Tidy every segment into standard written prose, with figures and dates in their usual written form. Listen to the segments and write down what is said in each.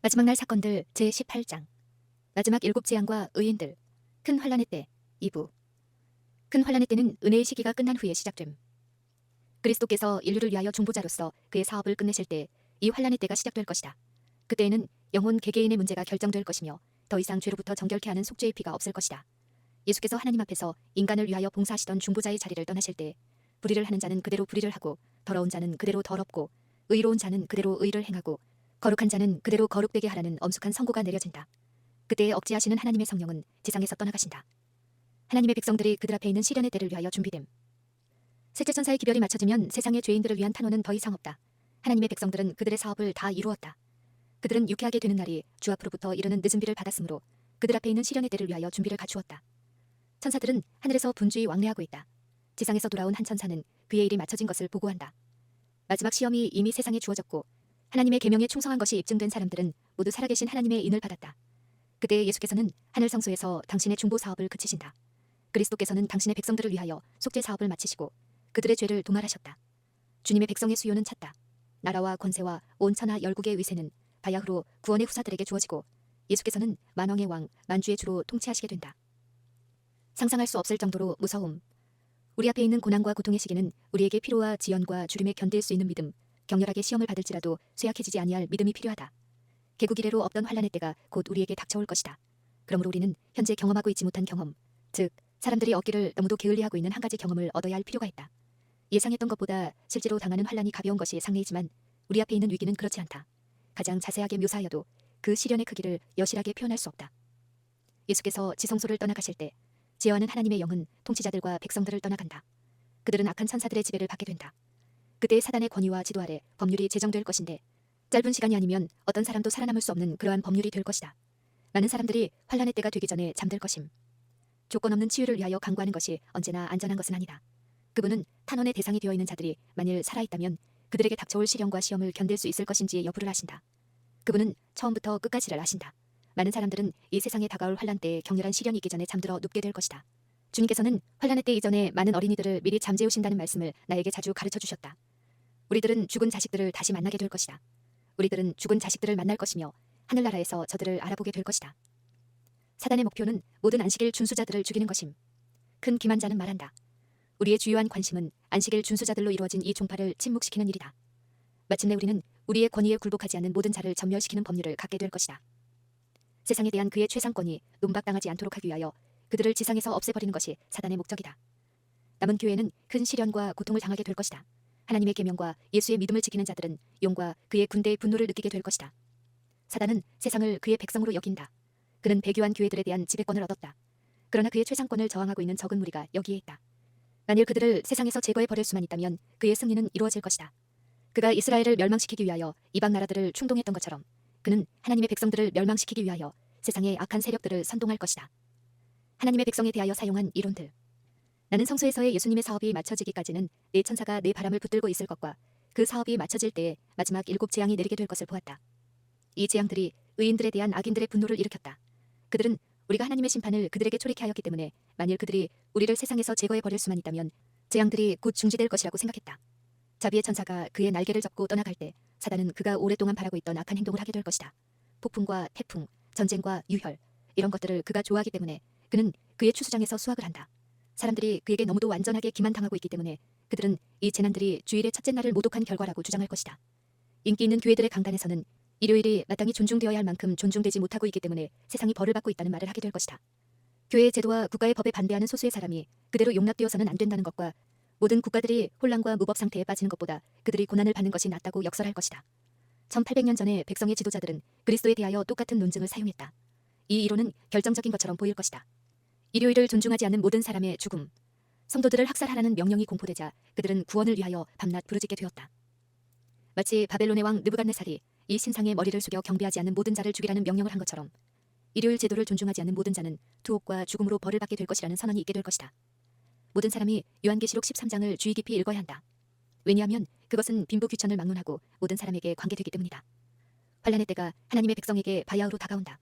마지막 날 사건들 제18장 마지막 7재앙과 의인들 큰 환란의 때 2부. 큰 환란의 때는 은혜의 시기가 끝난 후에 시작됨. 그리스도께서 인류를 위하여 중보자로서 그의 사업을 끝내실 때 이 환란의 때가 시작될 것이다. 그때에는 영혼 개개인의 문제가 결정될 것이며 더 이상 죄로부터 정결케 하는 속죄의 피가 없을 것이다. 예수께서 하나님 앞에서 인간을 위하여 봉사하시던 중보자의 자리를 떠나실 때 불의를 하는 자는 그대로 불의를 하고 더러운 자는 그대로 더럽고 의로운 자는 그대로 의를 행하고 거룩한 자는 그대로 거룩되게 하라는 엄숙한 선고가 내려진다. 그때에 억제하시는 하나님의 성령은 지상에서 떠나가신다. 하나님의 백성들이 그들 앞에 있는 시련의 때를 위하여 준비됨. 셋째 천사의 기별이 맞춰지면 세상의 죄인들을 위한 탄원은 더 이상 없다. 하나님의 백성들은 그들의 사업을 다 이루었다. 그들은 유쾌하게 되는 날이 주 앞으로부터 이르는 늦은 비를 받았으므로 그들 앞에 있는 시련의 때를 위하여 준비를 갖추었다. 천사들은 하늘에서 분주히 왕래하고 있다. 지상에서 돌아온 한 천사는 그의 일이 맞춰진 것을 보고한다. 마지막 시험이 이미 세상에 주어졌고 하나님의 계명에 충성한 것이 입증된 사람들은 모두 살아계신 하나님의 인을 받았다. 그때 예수께서는 하늘 성소에서 당신의 중보 사업을 그치신다. 그리스도께서는 당신의 백성들을 위하여 속죄 사업을 마치시고 그들의 죄를 도말하셨다. 주님의 백성의 수요는 찼다. 나라와 권세와 온 천하 열국의 위세는 바야흐로 구원의 후사들에게 주어지고 예수께서는 만왕의 왕 만주의 주로 통치하시게 된다. 상상할 수 없을 정도로 무서움. 우리 앞에 있는 고난과 고통의 시기는 우리에게 피로와 지연과 주림에 견딜 수 있는 믿음, 격렬하게 시험을 받을지라도 쇠약해지지 아니할 믿음이 필요하다. 개국 이래로 없던 환란의 때가 곧 우리에게 닥쳐올 것이다. 그러므로 우리는 현재 경험하고 있지 못한 경험, 즉 사람들이 얻기를 너무도 게을리하고 있는 한 가지 경험을 얻어야 할 필요가 있다. 예상했던 것보다 실제로 당하는 환란이 가벼운 것이 상례이지만 우리 앞에 있는 위기는 그렇지 않다. 가장 자세하게 묘사하여도 그 시련의 크기를 여실하게 표현할 수 없다. 예수께서 지성소를 떠나가실 때 제어하는 하나님의 영은 통치자들과 백성들을 떠나간다. 그들은 악한 천사들의 지배를 받게 된다. 그때 사단의 권위와 지도 아래 법률이 제정될 것인데 짧은 시간이 아니면 어떤 사람도 살아남을 수 없는 그러한 법률이 될 것이다. 많은 사람들이 환란의 때가 되기 전에 잠들 것임. 조건 없는 치유를 위하여 강구하는 것이 언제나 안전한 것은 아니다. 그분은 탄원의 대상이 되어 있는 자들이 만일 살아있다면 그들에게 닥쳐올 시련과 시험을 견딜 수 있을 것인지 여부를 아신다. 그분은 처음부터 끝까지를 아신다. 많은 사람들은 이 세상에 다가올 환란 때에 격렬한 시련이 있기 전에 잠들어 눕게 될 것이다. 주님께서는 환란의 때 이전에 많은 어린이들을 미리 잠재우신다는 말씀을 나에게 자주 가르쳐 주셨다. 우리들은 죽은 자식들을 다시 만나게 될 것이다. 우리들은 죽은 자식들을 만날 것이며 하늘나라에서 저들을 알아보게 될 것이다. 사단의 목표는 모든 안식일 준수자들을 죽이는 것임. 큰 기만자는 말한다. 우리의 주요한 관심은 안식일 준수자들로 이루어진 이 종파를 침묵시키는 일이다. 마침내 우리는 우리의 권위에 굴복하지 않는 모든 자를 전멸시키는 법률을 갖게 될 것이다. 세상에 대한 그의 최상권이 논박당하지 않도록 하기 위하여 그들을 지상에서 없애버리는 것이 사단의 목적이다. 남은 교회는 큰 시련과 고통을 당하게 될 것이다. 하나님의 계명과 예수의 믿음을 지키는 자들은 용과 그의 군대의 분노를 느끼게 될 것이다. 사단은 세상을 그의 백성으로 여긴다. 그는 배교한 교회들에 대한 지배권을 얻었다. 그러나 그의 최상권을 저항하고 있는 적은 무리가 여기에 있다. 만일 그들을 세상에서 제거해 버릴 수만 있다면 그의 승리는 이루어질 것이다. 그가 이스라엘을 멸망시키기 위하여 이방 나라들을 충동했던 것처럼 그는 하나님의 백성들을 멸망시키기 위하여 세상의 악한 세력들을 선동할 것이다. 하나님의 백성에 대하여 사용한 이론들. 나는 성소에서의 예수님의 사업이 마쳐지기까지는 네 천사가 네 바람을 붙들고 있을 것과 그 사업이 마쳐질 때에 마지막 7재앙이 내리게 될 것을 보았다. 이 재앙들이 의인들에 대한 악인들의 분노를 일으켰다. 그들은 우리가 하나님의 심판을 그들에게 초래케 하였기 때문에 만일 그들이 우리를 세상에서 제거해 버릴 수만 있다면 재앙들이 곧 중지될 것이라고 생각했다. 자비의 천사가 그의 날개를 접고 떠나갈 때 사단은 그가 오랫동안 바라고 있던 악한 행동을 하게 될 것이다. 폭풍과 태풍, 전쟁과 유혈 이런 것들을 그가 좋아하기 때문에 그는 그의 추수장에서 수확을 한다. 사람들이 그에게 너무도 완전하게 기만당하고 있기 때문에 그들은 이 재난들이 주일의 첫째 날을 모독한 결과라고 주장할 것이다. 인기 있는 교회들의 강단에서는 일요일이 마땅히 존중되어야 할 만큼 존중되지 못하고 있기 때문에 세상이 벌을 받고 있다는 말을 하게 될 것이다. 교회의 제도와 국가의 법에 반대하는 소수의 사람이 그대로 용납되어서는 안 된다는 것과 모든 국가들이 혼란과 무법 상태에 빠지는 것보다 그들이 고난을 받는 것이 낫다고 역설할 것이다. 1800년 전에 백성의 지도자들은 그리스도에 대하여 똑같은 논증을 사용했다. 이 이론은 결정적인 것처럼 보일 것이다. 일요일을 존중하지 않는 모든 사람의 죽음. 성도들을 학살하라는 명령이 공포되자 그들은 구원을 위하여 밤낮 부르짖게 되었다. 마치 바벨론의 왕 느부갓네살이 이 신상의 머리를 숙여 경배하지 않는 모든 자를 죽이라는 명령을 한 것처럼 일요일 제도를 존중하지 않는 모든 자는 투옥과 죽음으로 벌을 받게 될 것이라는 선언이 있게 될 것이다. 모든 사람이 요한계시록 13장을 주의 깊이 읽어야 한다. 왜냐하면 그것은 빈부귀천을 막론하고 모든 사람에게 관계되기 때문이다. 환란의 때가 하나님의 백성에게 바야흐로 다가온다.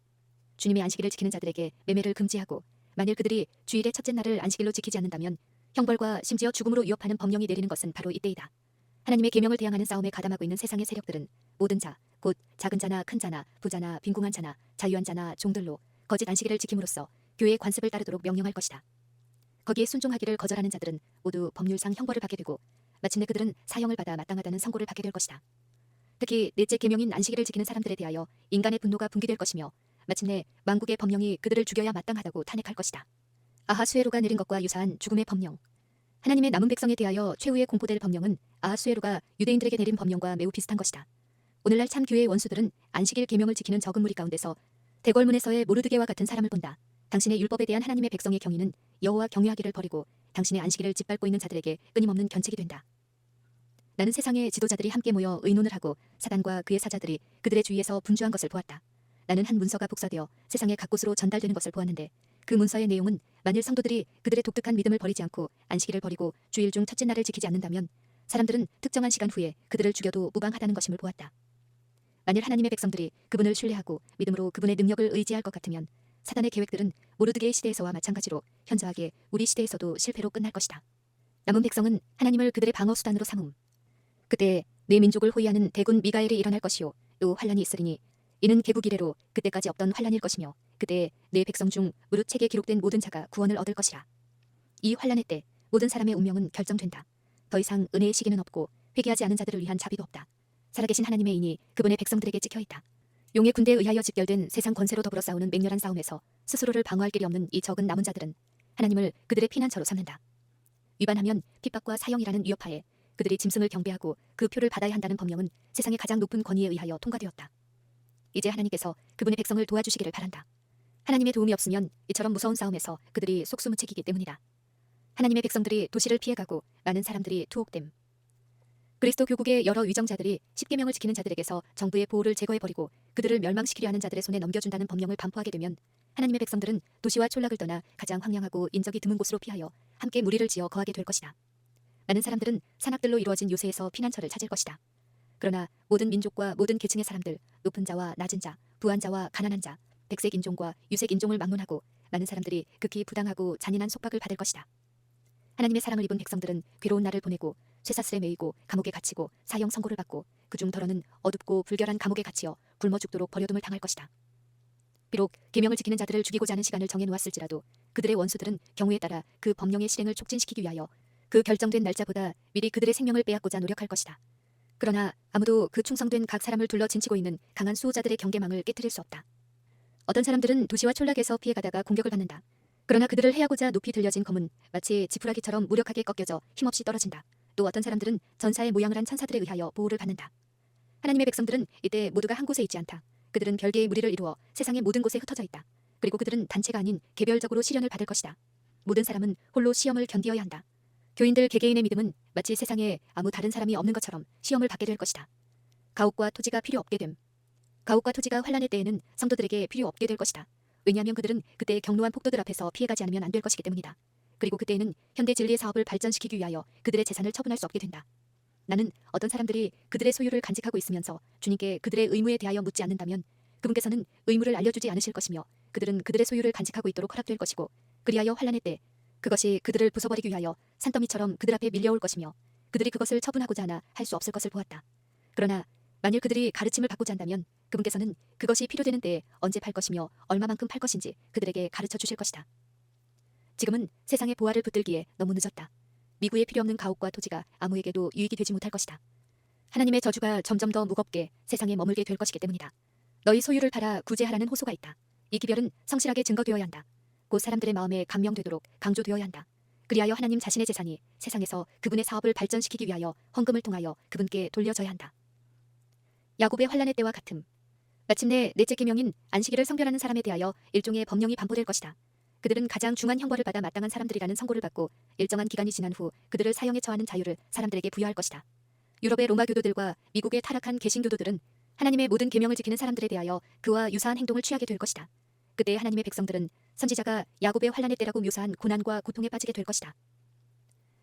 주님의 안식일을 지키는 자들에게 매매를 금지하고 만일 그들이 주일의 첫째 날을 안식일로 지키지 않는다면 형벌과 심지어 죽음으로 위협하는 법령이 내리는 것은 바로 이때이다. 하나님의 계명을 대항하는 싸움에 가담하고 있는 세상의 세력들은 모든 자, 곧 곧 작은 자나 큰 자나 부자나 빈궁한 자나 자유한 자나 종들로 거짓 안식일을 지킴으로써 교회의 관습을 따르도록 명령할 것이다. 거기에 순종하기를 거절하는 자들은 모두 법률상 형벌을 받게 되고 마침내 그들은 사형을 받아 마땅하다는 선고를 받게 될 것이다. 특히 넷째 계명인 안식일을 지키는 사람들에 대하여 인간의 분노가 분기될 것이며 마침내 만국의 법령이 그들을 죽여야 마땅하다고 탄핵할 것이다. 아하수에로가 내린 것과 유사한 죽음의 법령. 하나님의 남은 백성에 대하여 최후에 공포될 법령은 아하수에로가 유대인들에게 내린 법령과 매우 비슷한 것이다. 오늘날 참 교회의 원수들은 안식일 계명을 지키는 적은 무리 가운데서 대궐문에서의 모르드게와 같은 사람을 본다. 당신의 율법에 대한 하나님의 백성의 경위는 여호와 경외하기를 버리고 당신의 안식일을 짓밟고 있는 자들에게 끊임없는 견책이 된다. 나는 세상의 지도자들이 함께 모여 의논을 하고 사단과 그의 사자들이 그들의 주위에서 분주한 것을 보았다. 나는 한 문서가 복사되어 세상의 각 곳으로 전달되는 것을 보았는데 그 문서의 내용은 만일 성도들이 그들의 독특한 믿음을 버리지 않고 안식일을 버리고 주일 중 첫째 날을 지키지 않는다면 사람들은 특정한 시간 후에 그들을 죽여도 무방하다는 것임을 보았다. 만일 하나님의 백성들이 그분을 신뢰하고 믿음으로 그분의 능력을 의지할 것 같으면 사단의 계획들은 모르드게의 시대에서와 마찬가지로 현저하게 우리 시대에서도 실패로 끝날 것이다. 남은 백성은 하나님을 그들의 방어 수단으로 삼음. 그때 내 민족을 호위하는 대군 미가엘이 일어날 것이요 또 환란이 있으리니 이는 개국 이래로 그때까지 없던 환란일 것이며 그때 내 백성 중 무릇 책에 기록된 모든 자가 구원을 얻을 것이라. 이 환란의 때 모든 사람의 운명은 결정된다. 더 이상 은혜의 시기는 없고 회개하지 않은 자들을 위한 자비도 없다. 살아계신 하나님의 인이 그분의 백성들에게 찍혀있다. 용의 군대에 의하여 집결된 세상 권세로 더불어 싸우는 맹렬한 싸움에서 스스로를 방어할 길이 없는 이 적은 남은 자들은 하나님을 그들의 피난처로 삼는다. 위반하면 핍박과 사형이라는 위협하에 그들이 짐승을 경배하고 그 표를 받아야 한다는 법령은 세상의 가장 높은 권위에 의하여 통과되었다. 이제 하나님께서 그분의 백성을 도와주시기를 바란다. 하나님의 도움이 없으면 이처럼 무서운 싸움에서 그들이 속수무책이기 때문이다. 하나님의 백성들이 도시를 피해가고 많은 사람들이 투옥됨. 그리스도 교국의 여러 위정자들이 십계명을 지키는 자들에게서 정부의 보호를 제거해버리고 그들을 멸망시키려 하는 자들의 손에 넘겨준다는 법령을 반포하게 되면 하나님의 백성들은 도시와 촌락을 떠나 가장 황량하고 인적이 드문 곳으로 피하여 함께 무리를 지어 거하게 될 것이다. 많은 사람들은 산악들로 이루어진 요새에서 피난처를 찾을 것이다. 그러나 모든 민족과 모든 계층의 사람들, 높은 자와 낮은 자, 부한 자와 가난한 자, 백색 인종과 유색 인종을 막론하고 많은 사람들이 극히 부당하고 잔인한 속박을 받을 것이다. 하나님의 사랑을 입은 백성들은 괴로운 날을 보내고 쇠사슬에 매이고 감옥에 갇히고 사형 선고를 받고 그중 더러는 어둡고 불결한 감옥에 갇히어 굶어 죽도록 버려둠을 당할 것이다. 비록 계명을 지키는 자들을 죽이고자 하는 시간을 정해놓았을지라도 그들의 원수들은 경우에 따라 그 법령의 실행을 촉진시키기 위하여 그 결정된 날짜보다 미리 그들의 생명을 빼앗고자 노력할 것이다. 그러나 아무도 그 충성된 각 사람을 둘러 진치고 있는 강한 수호자들의 경계망을 깨트릴 수 없다. 어떤 사람들은 도시와 촌락에서 피해가다가 공격을 받는다. 그러나 그들을 해하고자 높이 들려진 검은 마치 지푸라기처럼 무력하게 꺾여져 힘없이 떨어진다. 또 어떤 사람들은 전사의 모양을 한 천사들에 의하여 보호를 받는다. 하나님의 백성들은 이때 모두가 한 곳에 있지 않다. 그들은 별개의 무리를 이루어 세상의 모든 곳에 흩어져 있다. 그리고 그들은 단체가 아닌 개별적으로 시련을 받을 것이다. 모든 사람은 홀로 시험을 견디어야 한다. 교인들 개개인의 믿음은 마치 세상에 아무 다른 사람이 없는 것처럼 시험을 받게 될 것이다. 가옥과 토지가 필요 없게 됨. 가옥과 토지가 환란의 때에는 성도들에게 필요 없게 될 것이다. 왜냐하면 그들은 그때 경로한 폭도들 앞에서 피해가지 않으면 안 될 것이기 때문이다. 그리고 그때에는 현대 진리의 사업을 발전시키기 위하여 그들의 재산을 처분할 수 없게 된다. 나는 어떤 사람들이 그들의 소유를 간직하고 있으면서 주님께 그들의 의무에 대하여 묻지 않는다면 그분께서는 의무를 알려주지 않으실 것이며 그들은 그들의 소유를 간직하고 있도록 허락될 것이고 그리하여 환란의 때 그것이 그들을 부숴버리기 위하여 산더미처럼 그들 앞에 밀려올 것이며 그들이 그것을 처분하고자 하나 할 수 없을 것을 보았다. 그러나 만일 그들이 가르침을 받고자 한다면 그분께서는 그것이 필요되는 때에 언제 팔 것이며 얼마만큼 팔 것인지 그들에게 가르쳐 주실 것이다. 지금은 세상의 보화를 붙들기에 너무 늦었다. 미구에 필요 없는 가옥과 토지가 아무에게도 유익이 되지 못할 것이다. 하나님의 저주가 점점 더 무겁게 세상에 머물게 될 것이기 때문이다. 너희 소유를 팔아 구제하라는 호소가 있다. 이 기별은 성실하게 증거되어야 한다. 곧 사람들의 마음에 감명되도록 강조되어야 한다. 그리하여 하나님 자신의 재산이 세상에서 그분의 사업을 발전시키기 위하여 헌금을 통하여 그분께 돌려져야 한다. 야곱의 환란의 때와 같음. 마침내 넷째 계명인 안식일을 성별하는 사람에 대하여 일종의 법령이 반포될 것이다. 그들은 가장 중한 형벌을 받아 마땅한 사람들이라는 선고를 받고 일정한 기간이 지난 후 그들을 사형에 처하는 자유를 사람들에게 부여할 것이다. 유럽의 로마 교도들과 미국의 타락한 개신교도들은 하나님의 모든 계명을 지키는 사람들에 대하여 그와 유사한 행동을 취하게 될 것이다. 그때 하나님의 백성들은 선지자가 야곱의 환란의 때라고 묘사한 고난과 고통에 빠지게 될 것이다.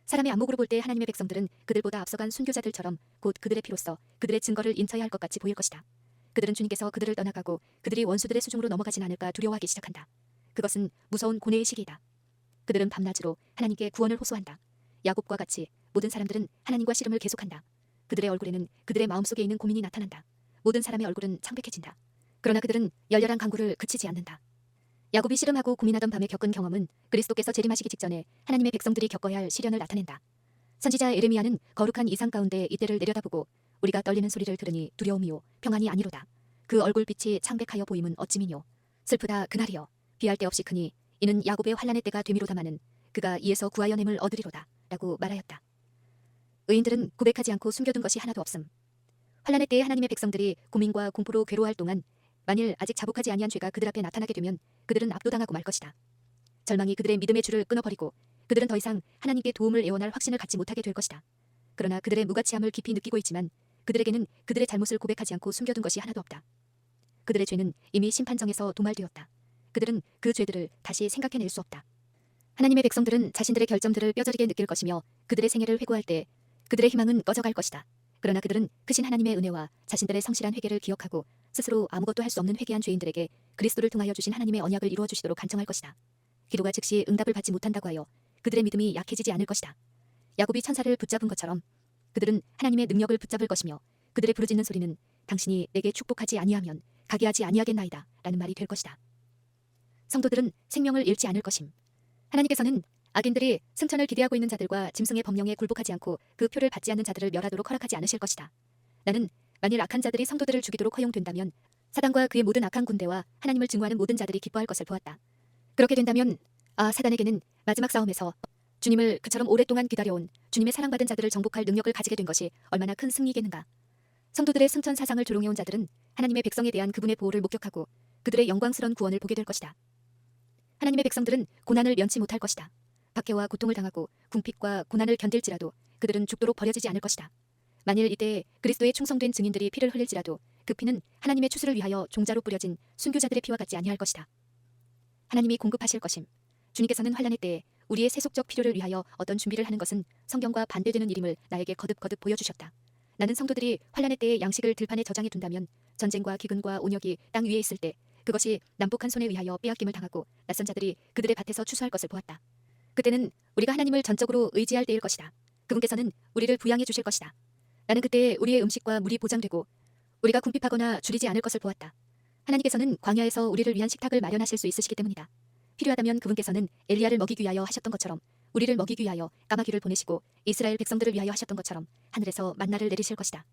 사람의 안목으로 볼 때 하나님의 백성들은 그들보다 앞서간 순교자들처럼 곧 그들의 피로써 그들의 증거를 인쳐야 할 것 같이 보일 것이다. 그들은 주님께서 그들을 떠나가고 그들이 원수들의 수중으로 넘어가진 않을까 두려워하기 시작한다. 그것은 무서운 고뇌의 시기이다. 그들은 밤낮으로 하나님께 구원을 호소한다. 야곱과 같이 모든 사람들은 하나님과 씨름을 계속한다. 그들의 얼굴에는 그들의 마음속에 있는 고민이 나타난다. 모든 사람의 얼굴은 창백해진다. 그러나 그들은 열렬한 간구를 그치지 않는다. 야곱이 씨름하고 고민하던 밤에 겪은 경험은 그리스도께서 재림하시기 직전에 하나님의 백성들이 겪어야 할 시련을 나타낸다. 선지자 에레미야는 거룩한 이상 가운데 이때를 내려다보고 우리가 떨리는 소리를 들으니 두려움이요 평안이 아니로다. 그 얼굴빛이 창백하여 보임은 어찌미뇨. 슬프다 그날이여. 비할 데 없이 크니 이는 야곱의 환난의 때가 되미로다마는 그가 이에서 구하여 냄을 얻으리로다. 라고 말하였다. 의인들은 고백하지 않고 숨겨둔 것이 하나도 없음. 환난의 때에 하나님의 백성들이 고민과 공포로 괴로워할 동안 만일 아직 자복하지 아니한 죄가 그들 앞에 나타나게 되면 그들은 압도당하고 말 것이다. 절망이 그들의 믿음의 줄을 끊어버리고 그들은 더 이상 하나님께 도움을 애원할 확신을 갖지 못하게 될 것이다. 그러나 그들의 무가치함을 깊이 느끼고 있지만 그들에게는 그들의 잘못을 고백하지 않고 숨겨둔 것이 하나도 없다. 그들의 죄는 이미 심판정에서 도말되었다. 그들은 그 죄들을 다시 생각해낼 수 없다. 하나님의 백성들은 자신들의 결점들을 뼈저리게 느낄 것이며 그들의 생애를 회고할 때 그들의 희망은 꺼져갈 것이다. 그러나 그들은 크신 하나님의 은혜와 자신들의 성실한 회개를 기억하고 스스로 아무것도 할 수 없는 회개한 죄인들에게 그리스도를 통하여 주신 하나님의 언약을 이루어 주시도록 간청할 것이다. 기도가 즉시 응답을 받지 못한다고 하여 그들의 믿음이 약해지지 않을 것이다. 야곱이 천사를 붙잡은 것처럼 그들은 하나님의 능력을 붙잡을 것이며 그들의 부르짖는 소리는 당신이 내게 축복하지 아니하면 가게 하지 아니하겠나이다 라는 말이 될 것이다. 성도들은 생명을 잃지 않을 것임. 하나님께서는 악인들이 승천을 기대하고 있는 자들과 짐승의 법령에 굴복하지 않고 그 표를 받지 않는 자들을 멸하도록 허락하지 않으실 것이다. 나는 만일 악한 자들이 성도들을 죽이도록 허용된다면 사단과 그의 모든 악한 군대와 하나님을 증오하는 모든 자들이 기뻐할 것을 보았다. 그렇게 된다면 사단에게는 마지막 싸움에서 주님을 그처럼 오랫동안 기다려온 주님의 사랑받은 자들을 정복할 능력을 가지게 된 것이 얼마나 큰 승리겠는가. 성도들의 승천 사상을 조롱해온 자들은 하나님의 백성에 대한 그분의 보호를 목격하고 그들의 영광스러운 구원을 보게 될 것이다. 하나님의 백성들은 고난을 면치 못할 것이다. 박해와 고통을 당하고 궁핍과 고난을 견딜지라도 그들은 죽도록 버려지지 않을 것이다. 만일 이때 그리스도의 충성된 증인들이 피를 흘릴지라도 그 피는 하나님의 추수를 위하여 종자로 뿌려진 순교자들의 피와 같지 아니할 것이다. 하나님이 공급하실 것임. 주님께서는 환난의 때에 우리의 세속적 필요를 위하여 어떤 준비를 하는 것은 성경과 반대되는 일임을 나에게 거듭거듭 보여주셨다. 나는 성도들이 환난의 때에 양식을 들판에 저장해 둔다면 전쟁과 기근과 온역이 땅 위에 있을 때 그것이 남북한 손에 의하여 빼앗김을 당하고 낯선 자들이 그들의 밭에서 추수할 것을 보았다. 그때는 우리가 하나님을 전적으로 의지할 때일 것이다. 그분께서는 우리를 부양해 주실 것이다. 나는 그때 우리의 음식과 물이 보장되고 우리가 궁핍하거나 줄이지 않을 것을 보았다. 하나님께서는 광야에서 우리를 위한 식탁을 마련하실 수 있으시기 때문이다. 필요하다면 그분께서는 엘리야를 먹이기 위하여 하셨던 것처럼 우리를 먹이기 위하여 까마귀를 보내시고 이스라엘 백성들을 위하여 하셨던 것처럼 하늘에서 만나를 내리실 것이다.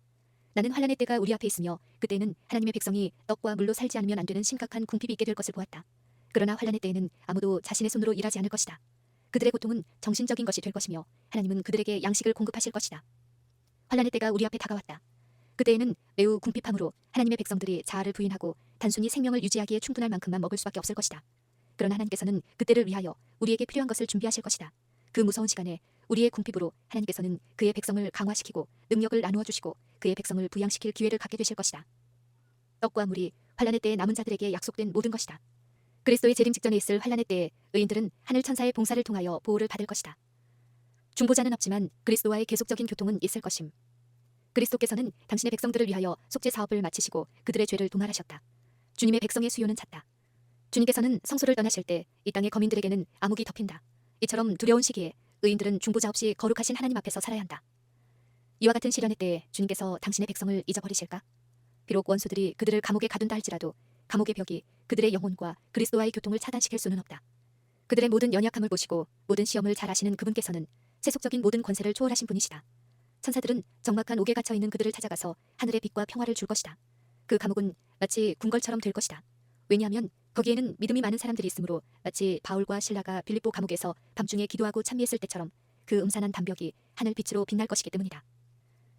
나는 환난의 때가 우리 앞에 있으며 그때는 하나님의 백성이 떡과 물로 살지 않으면 안 되는 심각한 궁핍이 있게 될 것을 보았다. 그러나 환난의 때에는 아무도 자신의 손으로 일하지 않을 것이다. 그들의 고통은 정신적인 것이 될 것이며 하나님은 그들에게 양식을 공급하실 것이다. 환난의 때가 우리 앞에 다가왔다. 그때에는 매우 궁핍함으로 하나님의 백성들이 자아를 부인하고 단순히 생명을 유지하기에 충분할 만큼만 먹을 수밖에 없을 것이다. 그러나 하나님께서는 그때를 위하여 우리에게 필요한 것을 준비하실 것이다. 그 무서운 시간에 우리의 궁핍으로 하나님께서는 그의 백성을 강화시키고 능력을 나누어 주시고 그의 백성을 부양시킬 기회를 갖게 되실 것이다. 떡과 물이 환난의 때에 남은 자들에게 약속된 모든 것이다. 그리스도의 재림 직전에 있을 환난의 때에 의인들은 하늘 천사의 봉사를 통하여 보호를 받을 것이다. 중보자는 없지만 그리스도와의 계속적인 교통은 있을 것임. 그리스도께서는 당신의 백성들을 위하여 속죄 사업을 마치시고 그들의 죄를 도말하셨다. 주님의 백성의 수요는 찼다. 주님께서는 성소를 떠나실 때 이 땅의 거민들에게는 암흑이 덮인다. 이처럼 두려운 시기에 의인들은 중보자 없이 거룩하신 하나님 앞에서 살아야 한다. 이와 같은 시련의 때에 주님께서 당신의 백성을 잊어버리실까? 비록 원수들이 그들을 감옥에 가둔다 할지라도 감옥의 벽이 그들의 영혼과 그리스도와의 교통을 차단시킬 수는 없다. 그들의 모든 연약함을 보시고 모든 시험을 잘 아시는 그분께서는 세속적인 모든 권세를 초월하신 분이시다. 천사들은 적막한 옥에 갇혀있는 그들을 찾아가서 하늘의 빛과 평화를 줄 것이다. 그 감옥은 마치 궁궐처럼 될 것이다. 왜냐하면 거기에는 믿음이 많은 사람들이 있으므로 마치 바울과 실라가 빌립보 감옥에서 밤중에 기도하고 찬미했을 때처럼 그 음산한 담벽이 하늘 빛으로 빛날 것이기 때문이다.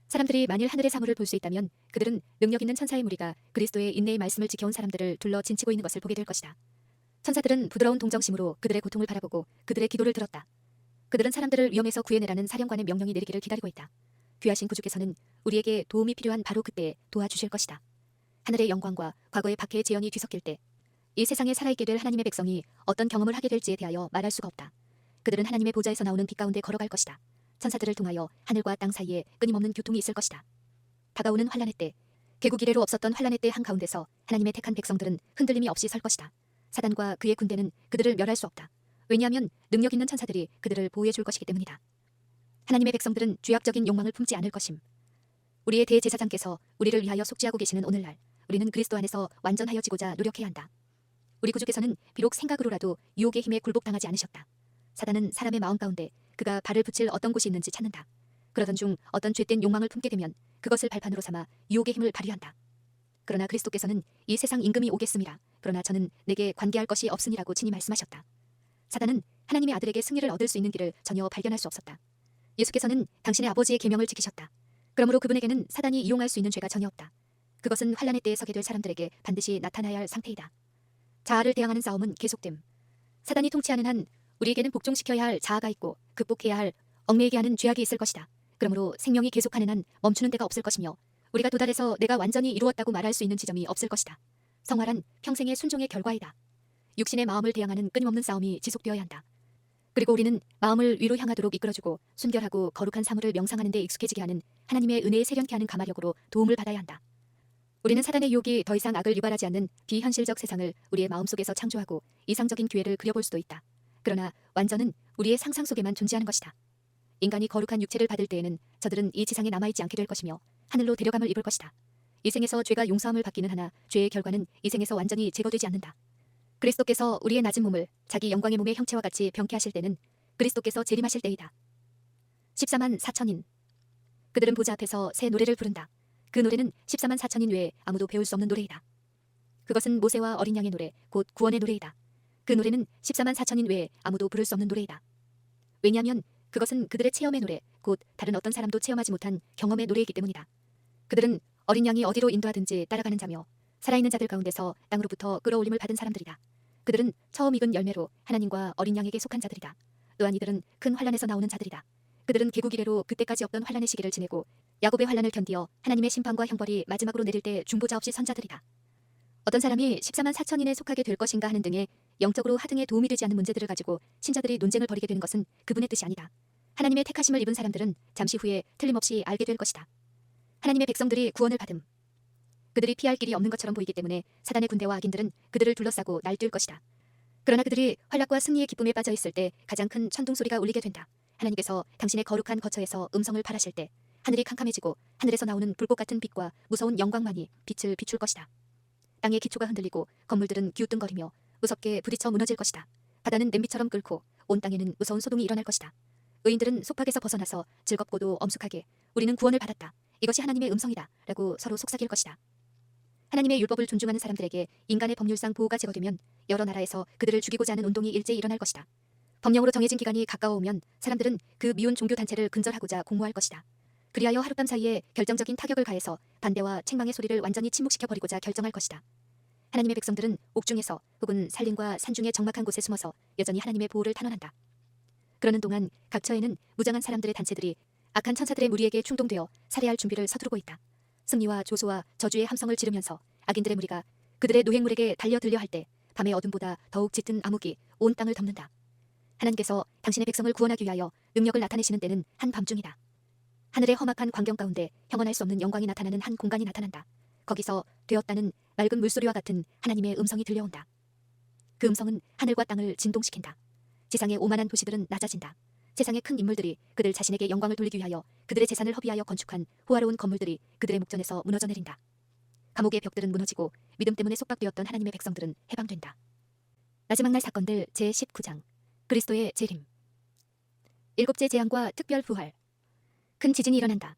사람들이 만일 하늘의 사물을 볼 수 있다면 그들은 능력 있는 천사의 무리가 그리스도의 인내의 말씀을 지켜온 사람들을 둘러 진치고 있는 것을 보게 될 것이다. 천사들은 부드러운 동정심으로 그들의 고통을 바라보고 그들의 기도를 들었다. 그들은 사람들을 위험에서 구해내라는 사령관의 명령이 내리기를 기다리고 있다. 귀하신 구주께서는 우리에게 도움이 필요한 바로 그때에 도와주실 것이다. 하늘의 영광과 과거의 박해의 재현이 뒤섞일 때 이 세상에 살아있게 될 하나님의 백성이 어떤 경험을 하게 될지에 대하여 말할 수가 없다. 그들은 하나님의 보좌에서 나오는 빛 가운데 걸어갈 것이다. 천사들을 통하여 하늘과 땅 사이에 끊임없는 교통이 있을 것이다. 다가오는 환란의 때, 개국 이래로 없었던 환란의 때 한가운데서 하나님의 택한 백성들은 흔들림이 없이 설 것이다. 사단과 그의 군대는 그들을 멸할 수 없다. 왜냐하면 능력 있는 천사들이 그들을 보호해 줄 것이기 때문이다. 하나님의 백성들은 죄악적인 욕망을 품지 않을 것임. 우리의 대제사장께서 우리를 위하여 속죄하고 계시는 오늘날 우리는 그리스도 안에서 완전하여지고자 노력해야 한다. 우리 구주께서는 비록 생각으로라도 유혹의 힘에 굴복당하지 않으셨다. 사단은 사람의 마음 가운데 그가 발을 붙일 어떤 곳이 있는지 찾는다. 그러던 중 어떤 죄된 욕망을 품게 되면 그것을 발판으로 삼아 유혹의 힘을 발휘한다. 그러나 그리스도께서는 이 세상 임금이 오겠음이라. 그러나 저는 내게 관계할 것이 없으니라고 친히 말씀하셨다. 사단은 하나님의 아들에게 승리를 얻을 수 있는 길을 전혀 발견할 수 없었다. 예수께서는 당신의 아버지의 계명을 지키셨다. 그러므로 그분에게는 사단이 이용할 수 있는 죄가 전혀 없다. 그것은 환난의 때에 서게 될 사람들에게 반드시 나타나야 할 상태이다. 자아를 대항하는 싸움은 계속됨. 사단이 통치하는 한 우리에게는 복종시켜야 할 자아가 있고 극복해야 할 얽매이게 하는 죄악이 있을 것이다. 그러므로 생명이 계속하는 한 멈추는 데가 없을 것이며 우리가 도달해서 내가 완전히 이루었다고 말할 수 있는 지점이 없을 것이다. 성화란 평생의 순종의 결과이다. 육신의 마음을 대항하는 끊임없는 싸움이 지속되어야 한다. 그리고 우리는 마음을 위로 향하도록 이끌어주고 순결하고 거룩한 사물을 명상하는 데 익숙해지게 하는 하나님의 은혜에 세련케 하는 감화력으로 도움을 받아야 한다. 우리는 사단의 유혹이 더 이상 악을 유발하지 않는 비현실적 세상을 우리의 마음속에서 창조하고 이상적인 교회를 그려볼 수도 있다. 그러나 완전은 우리의 상상 속에만 존재하는 것이다. 인간이 거룩한 육체를 받을 때에는 저들은 이 지상에 남아있지 않게 될 것이며 하늘로 데려감을 입을 것이다. 이 생에서 죄가 용서함을 받기는 하나 죄의 결과는 이 생에서 완전히 제거되지 않는다. 그리스도께서 우리의 낮은 몸을 자기 영광의 몸의 형체와 같이 병케 하실 때는 그리스도께서 재림하실 때이다. 14만 4천인. 그들은 보좌 앞에서 새 노래를 부른다. 그 노래는 14만 4천인 외에 아무도 배울 수 없는 노래이다. 그것은 모세와 어린 양의 노래, 곧 구원의 노래이다. 그 노래는 14만 4천인 외에 아무도 부를 수 없는 노래이다. 왜냐하면 그것은 그들의 체험의 노래, 곧 다른 어떤 사람도 체험하지 못한 경험의 노래이기 때문이다. 그들은 어린 양이 어디로 인도하든지 따라가는 자며 살아있는 자들 가운데서 땅으로부터 끌어올림을 받은 사람들이다. 그들은 처음 익은 열매로 하나님과 어린 양에게 속한 자들이다. 또한 이들은 큰 환난에서 나오는 자들이다. 그들은 개국 이래로 그때까지 없던 환난의 시기를 지내고 야곱의 환난을 견디어 하나님의 심판과 형벌이 마지막으로 내릴 때 중보자 없이 선 자들이다. 어떤 사람이 14만 4천인에 속하게 될 것인가 하는 등의 영적으로 하등에 도움이 되지 않는 문제들을 가지고 신자들이 논쟁을 벌이게 되는 것은 그분의 뜻이 아니다. 하나님의 택하심을 입은 사람들은 잠시 후에 틀림없이 알게 될 것이다. 하나님의 백성들이 구원을 받음. 그들이 피할 길이 없는 것처럼 보이기 때문에 사단의 군대와 악인들은 그들을 둘러싸고 날뛸 것이다. 그러나 그들이 활락과 승리의 기쁨에 빠져 있을 때 가장 큰 천둥 소리가 울리게 된다. 하나님께서 당신의 거룩한 거처에서 음성을 발하실 때 하늘이 캄캄해지고 하늘에서 나오는 불꽃 같은 빛과 무서운 영광만이 빛을 비출 것이다. 땅의 기초가 흔들리고 건물들은 기우뚱거리며 무섭게 부딪혀 무너질 것이다. 바다는 냄비처럼 끓고 온 땅에는 무서운 소동이 일어날 것이다. 의인들은 속박에서 벗어나서 즐겁고도 엄숙하게 우리는 구원을 받았다. 이것이 하나님의 음성이다. 라고 서로 속삭일 것이다. 하나님의 율법을 존중하는 사람들에게 인간의 법률상 보호가 제거되면 여러 나라에서 그들을 죽이고자 하는 운동이 일제히 일어날 것이다. 법령으로 정해진 기간이 가까워오면 사람들은 그 미운 종교단체를 근절하고자 공모할 것이다. 그리하여 하룻밤 사이에 결정적인 타격을 가해서 반대와 책망의 소리를 완전히 침묵시켜버리고자 결정할 것이다. 하나님의 백성들은 옥중에서 혹은 산림과 산중의 적막한 곳에 숨어서 여전히 하나님의 보호를 탄원한다. 그러는 동안 각처에는 무장한 사람들의 단체들이 악한 천사들의 무리에게 충동되어 살해할 준비를 서두르고 있다. 승리와 조소와 저주의 함성을 지르면서 악인들의 무리가 그들의 노획물에게 달려들려 할 때 밤의 어둠보다 더욱 짙은 암흑이 온 땅을 덮는다. 하나님께서 당신의 백성을 구원하기 위하여 능력을 나타내시는 때는 한밤중이다. 하늘의 험악한 광경 가운데 형언할 수 없는 영광이 나타나는 한 공간이 나타난다. 거기서 되었다는 맑은 물소리와 같은 하나님의 음성이 들려온다. 그 음성은 하늘과 땅을 진동시킨다. 지상의 오만한 도시들은 낮아진다. 세상의 큰 인물들이 그들 자신에게 영광을 돌리기 위하여 그들의 재산을 허비하여 건축한 호화로운 건물들이 그들의 목전에서 무너져 내린다. 감옥의 벽들은 무너지고 믿음 때문에 속박되었던 하나님의 백성들은 해방된다. 마지막 날 사건들 제19장 그리스도의 재림. 일곱째 재앙과 특별 부활. 큰 지진이 일어난다.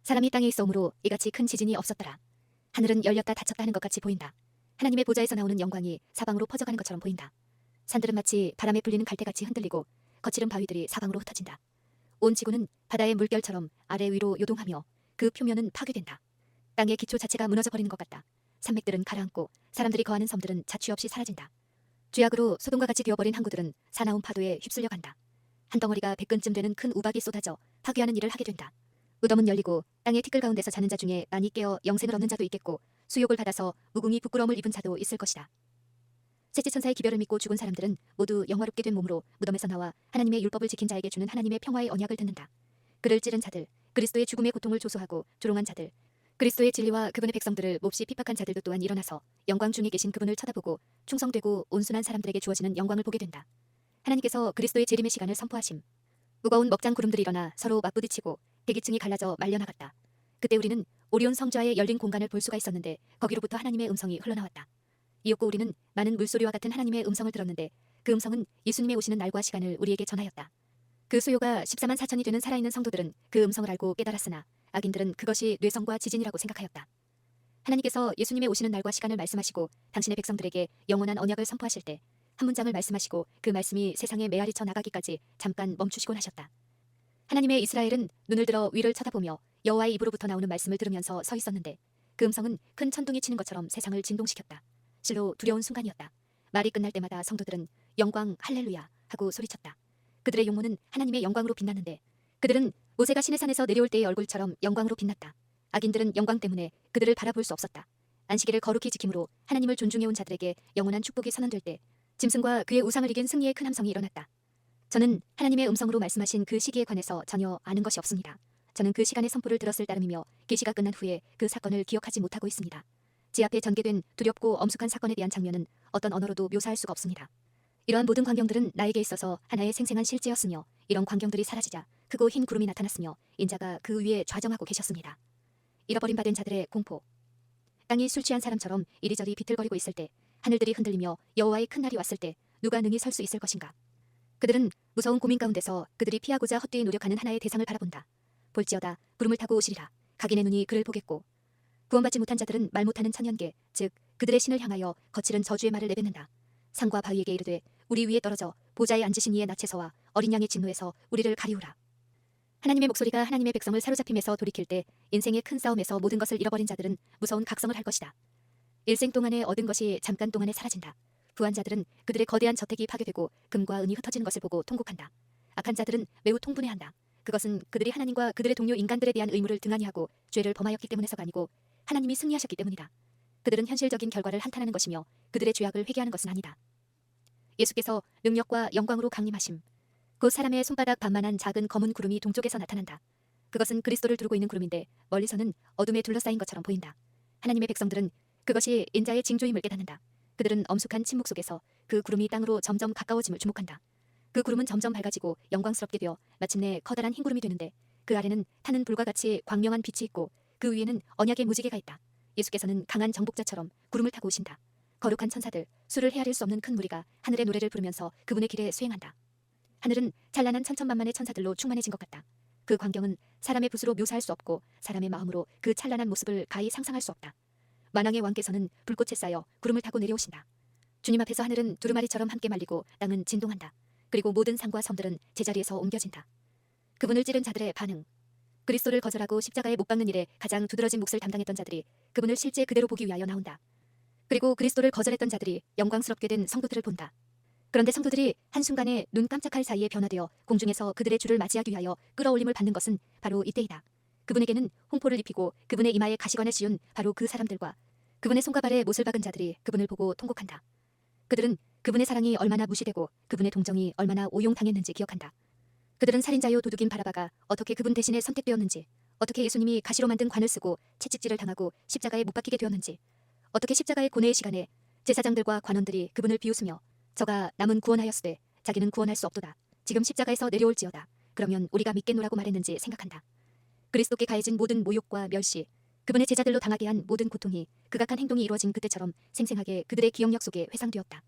사람이 땅에 있어오므로 이같이 큰 지진이 없었더라. 하늘은 열렸다 닫혔다 하는 것 같이 보인다. 하나님의 보좌에서 나오는 영광이 사방으로 퍼져가는 것처럼 보인다. 산들은 마치 바람에 불리는 갈대같이 흔들리고 거칠은 바위들이 사방으로 흩어진다. 온 지구는 바다의 물결처럼 아래 위로 요동하며 그 표면은 파괴된다. 땅의 기초 자체가 무너져버리는 것 같다. 산맥들은 가라앉고 사람들이 거하는 섬들은 자취 없이 사라진다. 죄악으로 소돔과 같이 되어버린 항구들은 사나운 파도에 휩쓸려간다. 한 덩어리가 100근쯤 되는 큰 우박이 쏟아져 파괴하는 일을 하게 된다. 무덤은 열리고 땅의 티끌 가운데서 자는 자 중에 많이 깨어 영생을 얻는 자도 있겠고 수욕을 받아서 무궁히 부끄러움을 입은 자도 있을 것이다. 셋째 천사의 기별을 믿고 죽은 사람들은 모두 영화롭게 된 몸으로 무덤에서 나와 하나님의 율법을 지킨 자에게 주는 하나님의 평화의 언약을 듣는다. 그를 찌른 자들, 그리스도의 죽음의 고통을 조소하고 조롱한 자들, 그리스도의 진리와 그분의 백성들을 몹시 핍박한 자들도 또한 일어나서 영광 중에 계신 그분을 쳐다보고 충성되고 온순한 사람들에게 주어지는 영광을 보게 된다. 하나님께서 그리스도의 재림의 시간을 선포하심. 무거운 먹장 구름들이 일어나 서로 맞부딪히고 대기층이 갈라져 말려나갔다. 그때 우리는 오리온 성좌의 열린 공간을 볼 수가 있었는데 거기로부터 하나님의 음성이 흘러나왔다. 이윽고 우리는 많은 물소리와 같은 하나님의 음성을 들었는데 그 음성은 예수님의 오시는 날과 시간을 우리에게 전하였다. 그 수요가 14만 4천이 되는 살아있는 성도들은 그 음성을 알고 깨달았으나 악인들은 그것이 뇌성과 지진이라고 생각하였다. 하나님께서 예수님의 오시는 날과 시간을 말씀하시고 당신의 백성들에게 영원한 언약을 선포하실 때 한 문장을 말씀하시고 그 말씀이 세상에 메아리쳐 나가기까지 잠깐 멈추시곤 하셨다. 하나님의 이스라엘은 눈을 들어 위를 쳐다보며 여호와의 입으로부터 나오는 말씀을 들으면서 서 있었는데 그 음성은 큰 천둥이 치는 것처럼 세상을 진동시켰다. 실로 두려운 순간이었다. 말이 끝날 때마다 성도들은 영광 할렐루야 하고 소리쳤다. 그들의 용모는 하나님의 영광으로 빛났는데 그들은 모세가 시내산에서 내려올 때의 얼굴처럼 영광으로 빛났다. 악인들은 영광 때문에 그들을 바라볼 수 없었다. 안식일을 거룩히 지킴으로 하나님을 존중해온 자들에게 영원한 축복이 선언될 때 짐승과 그의 우상을 이긴 승리의 큰 함성이 일어났다. 저는 하나님의 음성으로 말씀하신 그 시기에 관해서 전혀 아는 것이 없습니다. 저는 그 시간의 선포를 들었을 따름이며 계시가 끝난 후에 그 사건을 기억하지 못하고 있습니다. 제 앞에 전개된 두렵고 엄숙한 사건에 대한 장면은 어떤 언어로도 묘사할 수가 없습니다. 이러한 모든 광경들은 나에게 있어서 하나의 생생한 실제였으며 이런 광경들이 사라지자 크고 흰 구름이 나타났으며 인자가 그 위에 좌정하고 계셨습니다. 잃어버린 바 된 자들의 공포. 땅이 술 취한 사람처럼 이리저리 비틀거리고 있을 때 하늘들이 흔들리며 여호와의 큰 날이 왔을 때 누가 능히 설 수 있을 것인가. 그들은 무서운 고민 가운데서 그들이 피하고자 헛되이 노력하는 하나의 대상을 바라본다. 볼지어다 구름을 타고 오시리라. 각인의 눈이 그를 보겠고 구원받지 못한 자들은 말 못하는 천연계 즉 그들의 신을 향하여 거칠은 저주의 말을 내뱉는다. 산과 바위에게 이르되 우리 위에 떨어져 보좌에 앉으신 이의 낯에서와 어린 양의 진노에서 우리를 가리우라. 하나님의 목소리가 하나님의 백성을 사로잡힘에서 돌이킬 때 인생의 큰 싸움에서 모든 것을 잃어버린 자들은 무서운 각성을 할 것이다. 일생 동안에 얻은 것이 잠깐 동안에 사라진다. 부한 자들은 그들의 거대한 저택이 파괴되고 금과 은이 흩어지는 것을 보고 통곡한다. 악한 자들은 매우 통분해한다. 그것은 그들이 하나님과 그들의 동료 인간들에 대한 의무를 등한히 하고 죄를 범하였기 때문에서가 아니고 하나님이 승리하셨기 때문이다. 그들은 현실적인 결과를 한탄하는 것이며 그들의 죄악을 회개하는 것은 아니다. 예수께서 능력과 영광으로 강림하심. 곧 사람의 손바닥 반만한 작은 검은 구름이 동쪽에서 나타난다. 그것은 그리스도를 두르고 있는 구름인데 멀리서는 어둠에 둘러싸인 것처럼 보인다. 하나님의 백성들은 그것이 인자의 징조임을 깨닫는다. 그들은 엄숙한 침묵 속에서 그 구름이 땅으로 점점 가까워짐을 주목한다. 그 구름은 점점 밝아지고 영광스럽게 되어 마침내 커다란 흰 구름이 되는데 그 아래는 타는 불과 같이 광명한 빛이 있고 그 위에는 언약의 무지개가 있다. 예수께서는 강한 정복자처럼 구름을 타고 오신다. 거룩한 천사들, 수를 헤아릴 수 없는 큰 무리가 하늘의 노래를 부르면서 그분의 길에 수행한다. 하늘은 찬란한 천천만만의 천사들로 충만해진 것 같다. 그 광경은 사람의 붓으로 묘사할 수 없고 사람의 마음으로 그 찬란한 모습을 가히 상상할 수 없다. 만왕의 왕께서는 불꽃에 쌓여 구름을 타고 내려오신다. 주님 앞에서 하늘은 두루마리처럼 함께 말리고 땅은 진동한다. 그리고 모든 산과 섬들은 제자리에서 옮겨진다. 그분을 찌른 자들의 반응. 그리스도를 거절하고 십자가에 못 박는 일에 가장 두드러진 몫을 담당했던 자들이 그분을 실제 그대로 보기 위하여 나온다. 그리고 그리스도를 거절했던 자들이 영광스럽게 된 성도들을 본다. 그런데 성도들이 한순간에 눈 깜짝할 사이에 변화되어 공중에서 그들의 주를 맞이하기 위하여 끌어올림을 받는 것은 바로 이때이다. 그분에게는 홍포를 입히고 그분의 이마에 가시관을 씌운 바로 그 사람들과 그분의 손과 발에 못을 박은 자들이 그분을 보고 통곡한다. 그들은 그분의 사랑이 얼마나 무시되고 그분의 동정이 얼마나 오용당했는지 기억한다. 그들은 살인자요 도둑인 바라바가 어떻게 그분 대신에 선택되었는지, 어떻게 예수님이 가시로 만든 관을 쓰고 채찍질을 당하고 십자가에 못 박히게 되었는지, 어떻게 십자가의 고뇌의 시간에 제사장들과 관원들이 그분을 비웃으며 저가 남은 구원하였으되 자기는 구원할 수 없도다. 지금 십자가에서 내려올지어다. 그러면 우리가 믿겠노라고 말했는지 생각한다. 그리스도께 가해진 모든 모욕과 멸시, 그분의 제자들로 당하게 한 모든 고통이 극악한 행동이 이루어진 그때처럼 생생하게 그들의 기억력 속에 회상되었다.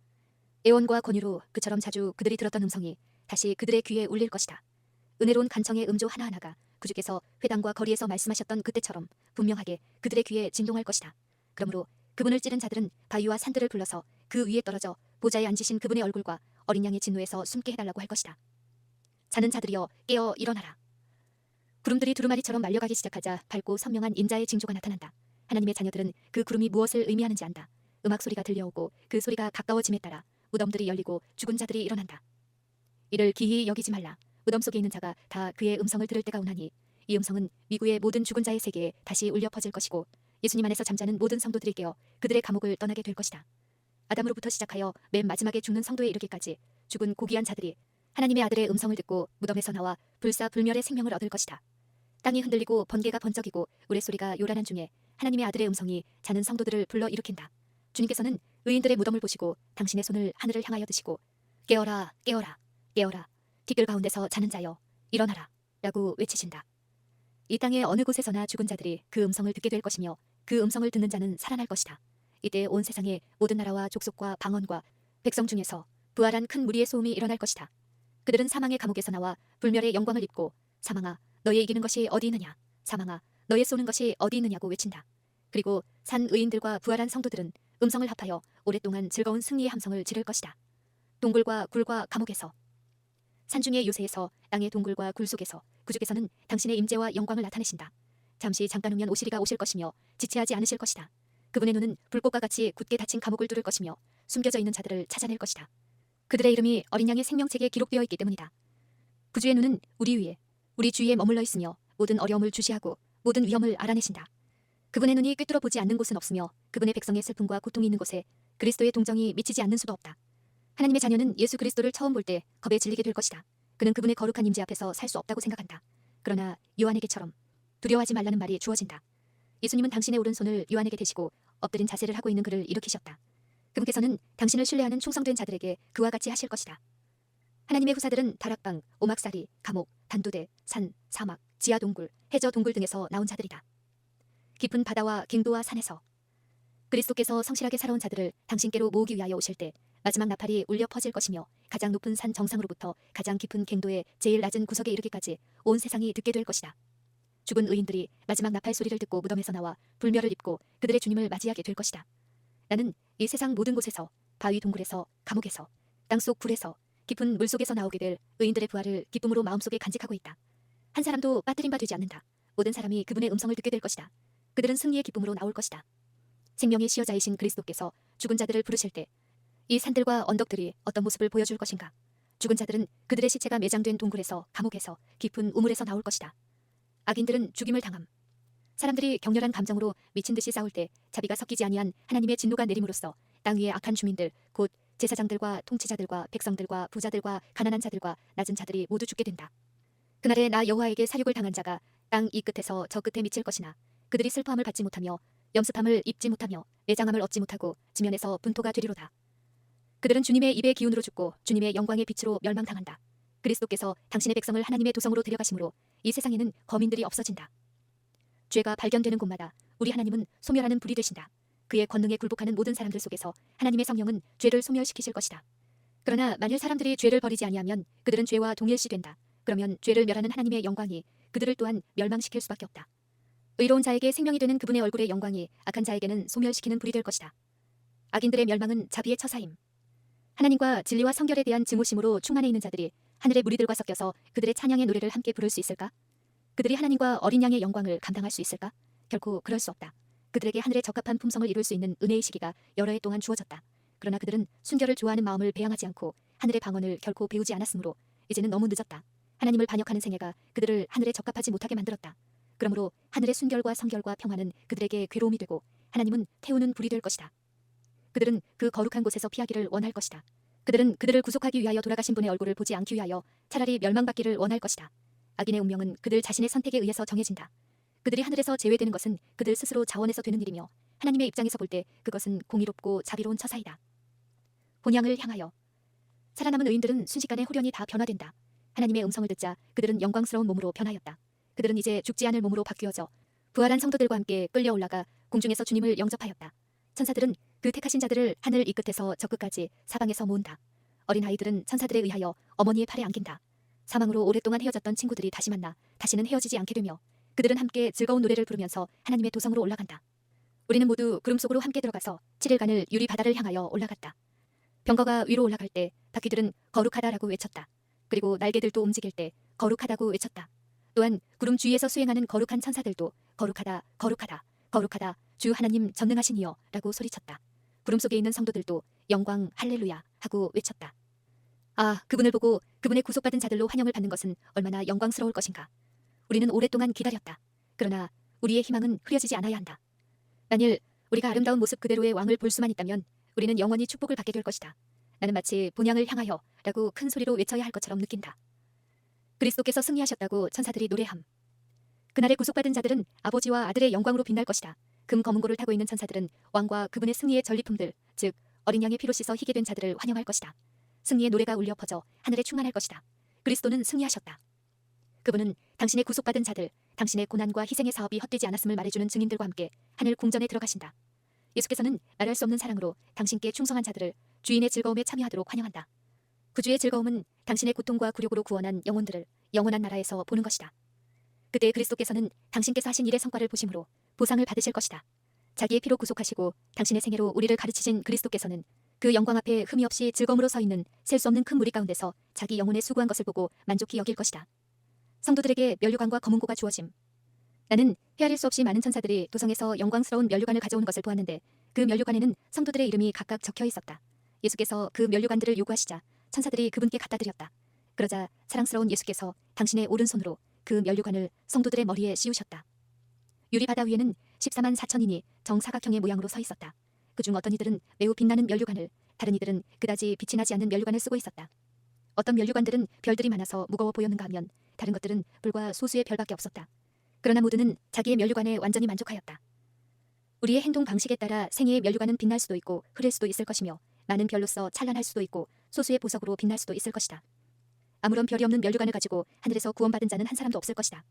애원과 권유로 그처럼 자주 그들이 들었던 음성이 다시 그들의 귀에 울릴 것이다. 은혜로운 간청의 음조 하나하나가 구주께서 회당과 거리에서 말씀하셨던 그때처럼 분명하게 그들의 귀에 진동할 것이다. 그러므로 그분을 찌른 자들은 바위와 산들을 불러서 그 위에 떨어져 보좌에 앉으신 그분의 얼굴과 어린 양의 진노에서 숨게 해달라고 할 것이다. 자는 자들이여 깨어 일어나라. 구름들이 두루마리처럼 말려가기 시작하자 밝고 선명한 인자의 징조가 나타난다. 하나님의 자녀들은 그 구름이 무엇을 의미하는지 안다. 음악 소리가 들려오고 그 소리가 가까워짐에 따라 무덤들이 열리고 죽은 자들이 일어난다. 이를 기히 여기지 말라. 무덤 속에 있는 자가 다 그의 음성을 들을 때가 오나니 이 음성은 미구의 모든 죽은 자의 세계에 다시 울려 퍼질 것이고 예수님 안에서 잠자는 모든 성도들이 깨어 그들의 감옥을 떠나게 될 것이다. 아담으로부터 시작하여 맨 마지막에 죽는 성도에 이르기까지 죽은 고귀한 자들이 하나님의 아들의 음성을 듣고 무덤에서 나와 불사불멸의 생명을 얻을 것이다. 땅이 흔들리고 번개가 번쩍이고 우레소리가 요란한 중에 하나님의 아들의 음성이 자는 성도들을 불러 일으킨다. 주님께서는 의인들의 무덤을 보시고 당신의 손을 하늘을 향하여 드시고 깨어라 깨어라 깨어라 티끌 가운데서 자는 자여 일어나라 라고 외치신다. 이 땅의 어느 곳에서나 죽은 자들이 그 음성을 듣게 될 것이며 그 음성을 듣는 자는 살아날 것이다. 이때 온 세상의 모든 나라와 족속과 방언과 백성 중에서 부활한 큰 무리의 소음이 일어날 것이다. 그들은 사망의 감옥에서 나와 불멸의 영광을 입고 사망아 너의 이기는 것이 어디 있느냐 사망아 너의 쏘는 것이 어디 있느냐고 외친다. 그리고 산 의인들과 부활한 성도들은 음성을 합하여 오랫동안 즐거운 승리의 함성을 지를 것이다. 동굴과 굴과 감옥에서 산중의 요새에서 땅의 동굴과 굴 속에서 구주께서는 당신의 임재와 영광을 나타내신다. 잠시 잠깐 후면 오시리가 오실 것이며 지체하지 않으실 것이다. 그분의 눈은 불꽃과 같이 굳게 닫힌 감옥을 뚫을 것이며 숨겨져 있는 자들을 찾아낼 것이다. 그들의 이름이 어린 양의 생명책에 기록되어 있기 때문이다. 구주의 눈은 우리 위에 우리 주위에 머물러 있으며 모든 어려움을 주시하고 모든 위험을 알아내신다. 그분의 눈이 꿰뚫어 보지 않는 곳은 없으며 그분의 백성의 슬픔과 고통이 있는 곳에 그리스도의 동정이 미치지 않는 수도 없다. 하나님의 자녀는 예수 그리스도를 처음 볼 때 겁에 질리게 될 것이다. 그는 그분의 거룩한 임재 앞에서 살 수 없다고 생각한다. 그러나 요한에게처럼 두려워하지 말라는 말이 주어진다. 예수님은 당신의 오른손을 요한에게 대시고 엎드린 자세를 하고 있는 그를 일으키셨다. 그분께서는 당신을 신뢰하는 충성된 자들에게 그와 같이 하실 것이다. 하나님의 후사들은 다락방, 오막살이, 감옥, 단도대, 산, 사막, 지하 동굴, 해저 동굴 등에서 나온 자들이다. 깊은 바다와 갱도와 산에서 그리스도께서 성실하게 살아온 자들을 당신께로 모으기 위하여 오실 때 마지막 나팔이 울려 퍼질 것이며 가장 높은 산 정상으로부터 가장 깊은 갱도의 제일 낮은 구석에 이르기까지 온 세상이 듣게 될 것이다. 죽은 의인들이 마지막 나팔 소리를 듣고 무덤에서 나와 불멸을 입고 그들의 주님을 맞이하게 될 것이다. 나는 이 세상 모든 곳에서 바위 동굴에서 감옥에서 땅속 굴에서 깊은 물속에서 나오게 될 의인들의 부활을 기쁨으로 마음속에 간직하고 있다. 한 사람도 빠뜨림 바 되지 않는다. 모든 사람이 그분의 음성을 듣게 될 것이다. 그들은 승리의 기쁨으로 나올 것이다. 생명의 시여자이신 그리스도께서 죽은 자들을 부르실 때 이 산들과 언덕들이 어떤 모습을 보여줄 것인가? 죽은 자들은 그들의 시체가 매장된 동굴에서 감옥에서 깊은 우물에서 나올 것이다. 악인들은 죽임을 당함. 사람들이 격렬한 감정으로 미친 듯이 싸울 때 자비가 섞이지 아니한 하나님의 진노가 내림으로써 땅 위의 악한 주민들 곧 제사장들과 통치자들과 백성들과 부자들과 가난한 자들과 낮은 자들이 모두 죽게 된다. 그날에 나 여호와에게 사육을 당한 자가 땅 이 끝에서 저 끝에 미칠 것이나 그들이 슬퍼함을 받지 못하며 염습함을 입지 못하며 매장함을 얻지 못하고 지면에서 분토가 되리로다. 그들은 주님의 입의 기운으로 죽고 주님의 영광의 빛으로 멸망당한다. 그리스도께서 당신의 백성을 하나님의 도성으로 데려가심으로 이 세상에는 거민들이 없어진다. 죄가 발견되는 곳마다 우리 하나님은 소멸하는 불이 되신다. 그의 권능에 굴복하는 모든 사람들 속에서 하나님의 성령은 죄를 소멸시키실 것이다. 그러나 만일 사람들이 죄를 버리지 아니하면 그들은 죄와 동일시 된다. 그러면 죄를 멸하는 하나님의 영광이 그들을 또한 멸망시킬 수밖에 없다. 의로운 자에게 생명이 되는 그분의 얼굴의 영광이 악한 자에게는 소멸시키는 불이 될 것이다. 악인들의 멸망은 자비의 처사임. 하나님과 진리와 성결에 대한 증오심으로 충만해 있는 자들이 하늘의 무리들과 섞여서 그들의 찬양의 노래를 함께 부를 수 있을까? 그들이 하나님과 어린 양의 영광을 감당할 수 있을까? 결코 그럴 수 없다. 그들에게 하늘에 적합한 품성을 이룰 수 있는 은혜의 시기가 여러 해 동안 주어졌다. 그러나 그들은 순결을 좋아하는 마음을 배양하지 않고 하늘의 방언을 결코 배우지 않았으므로 이제는 너무 늦었다. 하나님을 반역하는 생애가 그들을 하늘에 적합하지 못하게 만들었다. 그러므로 하늘의 순결과 성결과 평화는 그들에게 괴로움이 되고 하나님은 태우는 불이 될 것이다. 그들은 그 거룩한 곳에서 피하기를 원할 것이다. 그들은 그들을 구속하기 위하여 돌아가신 분의 얼굴을 보지 않기 위하여 차라리 멸망받기를 원할 것이다. 악인의 운명은 그들 자신의 선택에 의해서 정해진다. 그들이 하늘에서 제외되는 것은 그들 스스로 자원해서 되는 일이며 하나님의 입장에서 볼 때 그것은 공의롭고 자비로운 처사이다. 본향을 향하여 살아남은 의인들은 순식간에 홀연히 다 변화된다. 하나님의 음성을 듣자 그들은 영광스러운 몸으로 변하였다. 그들은 이제 죽지 않을 몸으로 바뀌어져 부활한 성도들과 함께 끌려 올라가 공중에서 주님을 영접하였다. 천사들은 그 택하신 자들을 하늘 이 끝에서 저 끝까지 사방에서 모은다. 어린 아이들은 천사들에 의하여 어머니의 팔에 안긴다. 사망으로 오랫동안 헤어졌던 친구들이 다시 만나 다시는 헤어지지 않게 되며 그들은 함께 즐거운 노래를 부르면서 하나님의 도성으로 올라간다. 우리는 모두 구름 속으로 함께 들어가서 7일간을 유리 바다를 향하여 올라갔다. 병거가 위로 올라갈 때 바퀴들은 거룩하다라고 외쳤다. 그리고 날개들도 움직일 때 거룩하다고 외쳤다. 또한 구름 주위에서 수행하는 거룩한 천사들도 거룩하다, 거룩하다, 거룩하다, 주 하나님 전능하신 이여 라고 소리쳤다. 구름 속에 있는 성도들도 영광 할렐루야 하고 외쳤다. 아, 그분을 보고 그분의 구속받은 자들로 환영을 받는 것은 얼마나 영광스러울 것인가. 우리는 오랫동안 기다렸다. 그러나 우리의 희망은 흐려지지 않아야 한다. 만일 우리가 아름다운 모습 그대로의 왕을 볼 수만 있다면 우리는 영원히 축복을 받게 될 것이다. 나는 마치 본향을 향하여 라고 큰 소리로 외쳐야 할 것처럼 느낀다. 그리스도께서 승리하셨다고 천사들이 노래함. 그날의 구속받은 자들은 아버지와 아들의 영광으로 빛날 것이다. 금 검은 고를 타고 있는 천사들은 왕과 그분의 승리의 전리품들, 즉 어린 양의 피로 씻어 희게 된 자들을 환영할 것이다. 승리의 노래가 울려 퍼져 하늘에 충만할 것이다. 그리스도는 승리하셨다. 그분은 당신의 구속받은 자들, 당신의 고난과 희생의 사업이 헛되지 않았음을 말해주는 증인들과 함께 하늘 궁전에 들어가신다. 예수께서는 말할 수 없는 사랑으로 당신께 충성한 자들을 주인의 즐거움에 참여하도록 환영한다. 구주의 즐거움은 당신의 고통과 굴욕으로 구원한 영혼들을 영원한 나라에서 보는 것이다. 그때 그리스도께서는 당신께서 하신 일의 성과를 보심으로 보상을 받으실 것이다. 자기의 피로 구속하시고 당신의 생애로 우리를 가르치신 그리스도께서는 그 영광 앞에 흠이 없이 즐거움으로 서 있는 셀 수 없는 큰 무리 가운데서 자기 영혼의 수고한 것을 보고 만족히 여길 것이다. 성도들에게 면류관과 검은고가 주어짐. 나는 헤아릴 수 없이 많은 천사들이 도성에서 영광스러운 면류관을 가져오는 것을 보았는데 그 면류관에는 성도들의 이름이 각각 적혀 있었다. 예수께서 그 면류관들을 요구하시자 천사들이 그분께 갖다 드렸다. 그러자 사랑스러운 예수께서 당신의 오른손으로 그 면류관을 성도들의 머리에 씌우셨다. 유리 바다 위에는 14만 4천인이 정사각형의 모양으로 서 있었다. 그중 어떤 이들은 매우 빛나는 면류관을, 다른 이들은 그다지 빛이 나지 않는 면류관을 쓰고 있었다. 어떤 면류관들은 별들이 많아서 무거워 보였는가 하면 다른 것들은 불과 소수의 별밖에 없었다. 그러나 모두는 자기의 면류관에 완전히 만족하였다. 우리의 행동 방식에 따라 생애의 면류관은 빛날 수도 있고 흐릴 수도 있을 것이며 많은 별로서 찬란할 수도 있고 소수의 보석으로 빛날 수도 있을 것이다. 아무런 별이 없는 면류관을 가지고 하늘에서 구원받은 자는 한 사람도 없을 것이다.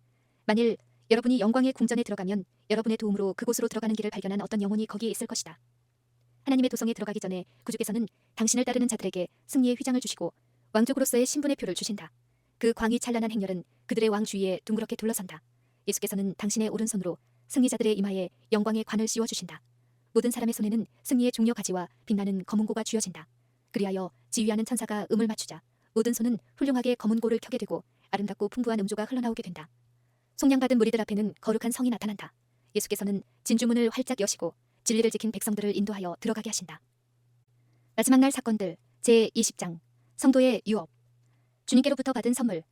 만일 여러분이 영광의 궁전에 들어가면 여러분의 도움으로 그곳으로 들어가는 길을 발견한 어떤 영혼이 거기에 있을 것이다. 하나님의 도성에 들어가기 전에 구주께서는 당신을 따르는 자들에게 승리의 휘장을 주시고 왕족으로서의 신분의 표를 주신다. 그 광이 찬란한 행렬은 그들의 왕 주위에 둥그렇게 둘러선다. 예수께서는 당신의 오른손으로 승리자들의 이마에 영광의 관을 씌워주신다. 모든 사람의 손에는 승리의 종려 가지와 빛나는 검은고가 쥐어진다. 그리하여 지휘하는 천사가 음을 맞추자 모든 손은 훌륭하게 검은고를 켜게 되고 아름답고 풍부한 음조가 흘러나오게 된다. 속량받은 무리들 앞에는 거룩한 성이 나타난다. 예수께서는 진주문을 활짝 여시고 진리를 지킨 백성들을 인도하여 들어가게 하신다. 마지막 날 사건들 제20장 성도의 유업. 주님께로부터 받은 선물.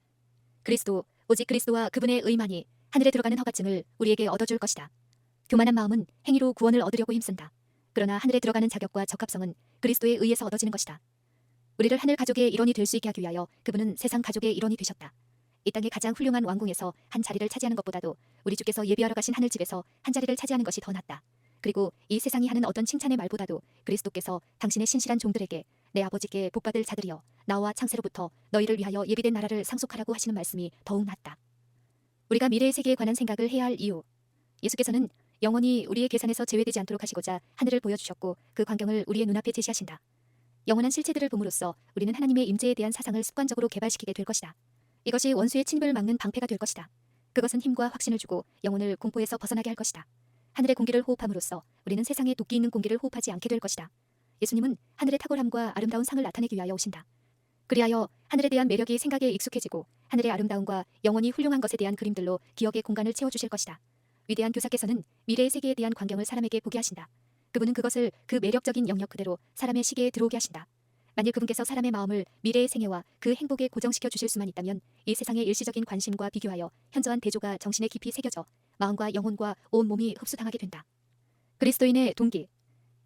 그리스도, 오직 그리스도와 그분의 의만이 하늘에 들어가는 허가증을 우리에게 얻어줄 것이다. 교만한 마음은 행위로 구원을 얻으려고 힘쓴다. 그러나 하늘에 들어가는 자격과 적합성은 그리스도에 의해서 얻어지는 것이다. 우리를 하늘 가족의 일원이 될 수 있게 하기 위하여 그분은 세상 가족의 일원이 되셨다. 이 땅의 가장 훌륭한 왕궁에서 한 자리를 차지하는 것보다도 우리 주께서 예비하러 가신 하늘집에서 한 자리를 차지하는 것이 더 낫다. 그리고 이 세상이 하는 어떤 칭찬의 말보다도 그리스도께서 당신의 신실한 종들에게 내 아버지께 복받을 자들이여 나와 창세로부터 너희를 위하여 예비된 나라를 상속하라고 하시는 말씀이 더욱 낫다. 우리가 미래의 세계에 관한 생각을 해야 할 이유. 예수께서는 영원히 우리의 계산에서 제외되지 않도록 하시고자 하늘을 보여주셨고 그 광경을 우리의 눈앞에 제시하신다. 영원한 실체들을 봄으로써 우리는 하나님의 임재에 대한 사상을 습관적으로 개발시키게 될 것이다. 이것이 원수의 침입을 막는 방패가 될 것이다. 그것은 힘과 확신을 주고 영혼을 공포에서 벗어나게 할 것이다. 하늘의 공기를 호흡함으로써 우리는 세상에 도끼 있는 공기를 호흡하지 않게 될 것이다. 예수님은 하늘의 탁월함과 아름다운 상을 나타내기 위하여 오신다. 그리하여 하늘에 대한 매력이 생각에 익숙해지고 하늘의 아름다움과 영원히 훌륭한 것에 대한 그림들로 기억의 공간을 채워주실 것이다. 위대한 교사께서는 미래의 세계에 대한 광경을 사람에게 보게 하신다. 그분은 그것을 그 매력적인 영역 그대로 사람의 시계에 들어오게 하신다. 만일 그분께서 사람의 마음을 미래의 생애와 그 행복에 고정시켜 주실 수만 있다면 이 세상의 일시적인 관심과 비교하여 현저한 대조가 정신에 깊이 새겨져 마음과 영혼과 온 몸이 흡수당하게 된다. 그리스도인의 동기.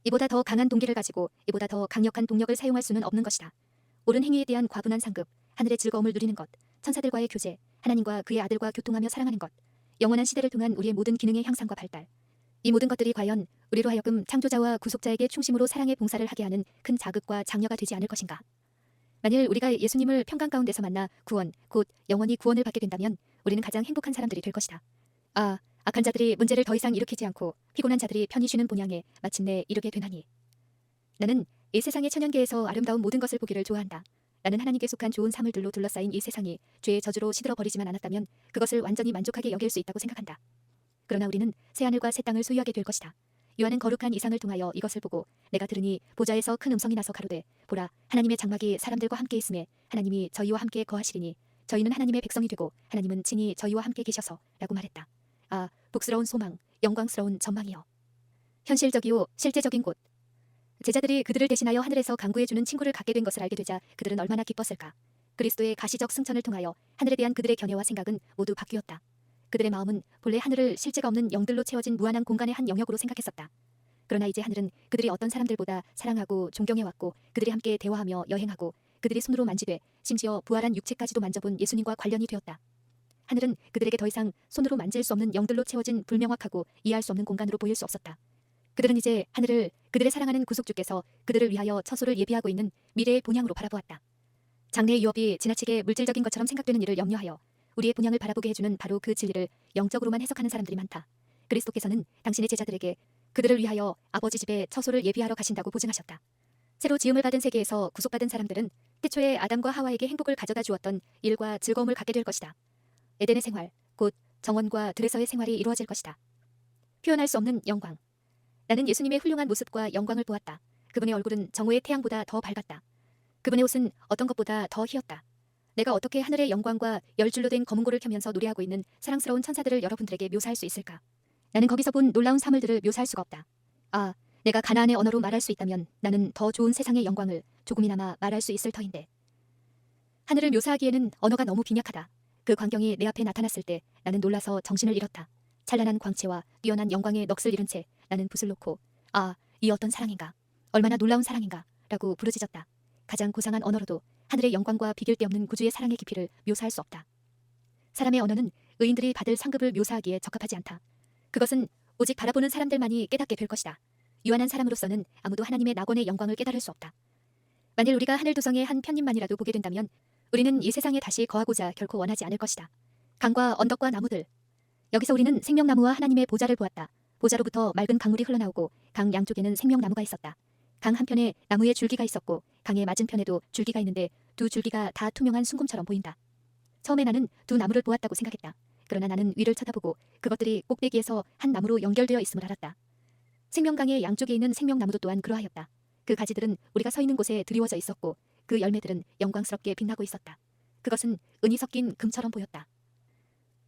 이보다 더 강한 동기를 가지고 이보다 더 강력한 동력을 사용할 수는 없는 것이다. 옳은 행위에 대한 과분한 상급, 하늘의 즐거움을 누리는 것, 천사들과의 교제, 하나님과 그의 아들과 교통하며 사랑하는 것, 영원한 시대를 통한 우리의 모든 기능의 향상과 발달. 이 모든 것들이 과연 우리로 하여금 창조자와 구속자에게 충심으로 사랑의 봉사를 하게 하는 큰 자극과 장려가 되지 않을 것인가. 만일 우리가 예수님을 평강 가운데서 만나 구원, 곧 영원히 구원을 받게 된다면 우리는 가장 행복한 사람들이 될 것이다. 아, 악한 자들이 문제를 더 이상 일으키지 않고 피곤한 자들이 편히 쉬는 본향에 마침내 이르게 되나니. 나는 이 세상의 천연계에서 아름다운 모든 것을 보기를 좋아한다. 나는 하나님께 속한 좋은 사물들로 둘러싸인 이 세상이 죄의 저주로 시들어 버리지만 않았다면 그것을 완전히 만족하게 여길 수 있다고 생각한다. 그러나 우리는 새하늘과 새 땅을 소유하게 될 것이다. 요한은 거룩한 이상을 통하여 이것을 보고 내가 들으니 보좌에서 큰 음성이 나서 가로되 보라 하나님의 장막이 사람들과 함께 있음에 하나님이 저희와 함께 거하시리니 저희는 하나님의 백성이 되고 하나님은 친히 저희와 함께 계셔서 라고 말했다. 아, 복스러운 소망, 영광스러운 전망이여. 현실적이요 실제적인 곳. 제자들이 그들을 대신하여 하늘에서 강구해주는 친구를 갖게 된 것을 알게 되자 그들은 얼마나 기뻤을까. 그리스도의 가시적 승천을 통하여 하늘에 대한 그들의 견해와 생각은 모두 바뀌었다. 그들의 마음은 본래 하늘을 실제가 없는 영들로 채워진 무한한 공간의 한 영역으로 생각했었다. 그러나 이제 하늘은 그들이 어떤 사람들보다 사랑하고 존경해왔고 그들이 함께 대화하며 여행하고 그들이 손으로 만지되 심지어 부활한 육체까지도 만져본 예수님과 관련이 되었다. 하늘은 그들에게 더 이상 손으로 만질 수 없는 영들로 채워진 불명확하고 이해할 수 없는 공간으로 보일 수 없었다. 그들은 이제 하늘을 그들의 사랑하는 구속주께서 그들을 위하여 처소를 예비하고 있는 미래의 본향으로 바라보았다. 장래의 유업이 지나치게 물질적인 것처럼 생각되는 일을 염려하여 우리의 본향을 바라보게 해주는 바로 그 진리를 영적으로만 해석하는 사람들이 많다. 그리스도께서는 당신의 제자들에게 그들을 위하여 아버지 집에 처소를 예비하러 가신다고 보증하셨다. 새로 지음을 받은 세계에서 구속받은 사람들은 태초에 아담과 하와에게 행복을 가져다 주었던 일과 즐거움을 갖게 될 것이다. 에덴의 생활, 곧 정원과 들에서의 생활이 이루어질 것이다. 표현할 수 없는 영광. 나는 예수님의 훌륭한 모습과 영광을 보았다. 그분의 얼굴은 정오의 태양보다 더 밝았다. 그분의 옷은 어떤 것보다 더 희었다. 내가 어떻게 하늘의 영광과 열줄로 된 검은고를 켜면서 노래하고 있는 사랑스러운 천사들을 여러분들에게 묘사할 수 있을까? 나는 거기서 본 놀라운 사물들을 묘사할 수가 없다. 아, 내가 가나안의 언어로 말할 수 있다면 나는 더 좋은 세상의 영광을 조금이나마 말할 수 있을 터인데. 하늘을 묘사하기에는 언어가 너무 빈약하다. 그 광경이 내 앞에 나타났을 때 나는 놀라서 정신을 잃었다. 찬란한 광채와 뛰어난 영광의 넋을 잃은 채 나는 붓을 놓고 아, 이 어떤 사랑인가? 얼마나 놀라운 사랑인가? 라고 부르짖었다. 가장 고상한 언어로도 하늘의 영광과 비길 데 없는 구주의 사랑의 깊이를 묘사할 수 없다. 사람의 언어는 의인들이 받을 상급을 묘사하기에 적합하지 않다. 그것은 오직 바라보는 사람들만이 깨닫게 될 것이다. 유한한 사람으로서는 아무도 하나님의 낙원의 영광을 깨달을 수 없다. 만일 우리가 하늘 도성의 한 편님만이라도 보게 된다면 우리는 이 세상에 다시 거하고자 결코 원하지 않을 것이다. 강과 언덕과 나무들. 여기서 우리는 생명나무와 하나님의 보좌를 보았다. 보좌로부터 맑은 강물이 흘러나오고 강 양쪽에는 생명나무가 있었다. 강 한편에 나무에 줄기가 있었고 강의 맞은편에도 줄기가 있는데 두 줄기가 다 투명한 순금처럼 보인다. 처음에 나는 두 나무를 보았다고 생각했다. 그러나 나는 위를 쳐다보고 그것들이 꼭대기에서 한 나무로 연결되어 있음을 알았다. 생명강의 양쪽에 있는 생명나무도 또한 그러하였다. 그 가지들은 우리가 서 있는 곳에 드리워져 있었고 그 열매들은 영광스럽게 빛나고 있었다. 그것은 은이 섞인 금처럼 보였다.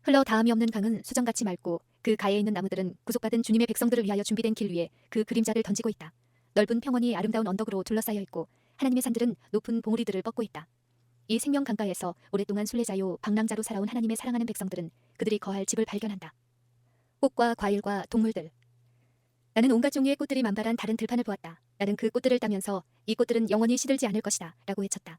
흘러 닿음이 없는 강은 수정같이 맑고 그 가에 있는 나무들은 구속받은 주님의 백성들을 위하여 준비된 길 위에 그 그림자를 던지고 있다. 넓은 평원이 아름다운 언덕으로 둘러싸여 있고 하나님의 산들은 높은 봉우리들을 뻗고 있다. 이 생명 강가에서 오랫동안 순례자요 방랑자로 살아온 하나님의 사랑하는 백성들은 그들이 거할 집을 발견한다. 꽃과 과일과 동물들. 나는 온갖 종류의 꽃들이 만발한 다른 들판을 보았다. 나는 그 꽃들을 따면서 이 꽃들은 영원히 시들지 않을 것이다 라고 외쳤다.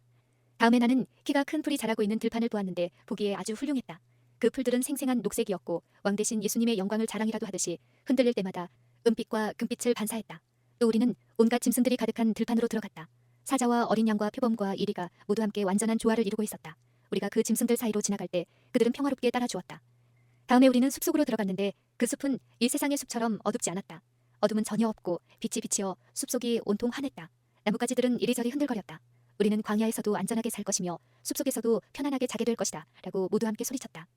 다음에 나는 키가 큰 풀이 자라고 있는 들판을 보았는데 보기에 아주 훌륭했다. 그 풀들은 생생한 녹색이었고 왕 대신 예수님의 영광을 자랑이라도 하듯이 흔들릴 때마다 은빛과 금빛을 반사했다. 또 우리는 온갖 짐승들이 가득한 들판으로 들어갔다. 사자와 어린 양과 표범과 이리가 모두 함께 완전한 조화를 이루고 있었다. 우리가 그 짐승들 사이로 지나갈 때 그들은 평화롭게 따라주었다. 다음에 우리는 숲속으로 들어갔는데 그 숲은 이 세상의 숲처럼 어둡지 않았다. 어둠은 전혀 없고 빛이 비치어 숲속이 온통 환했다. 나뭇가지들은 이리저리 흔들거렸다. 우리는 광야에서도 안전하게 살 것이며 숲속에서도 편안하게 자게 될 것이다 라고 모두 함께 소리쳤다.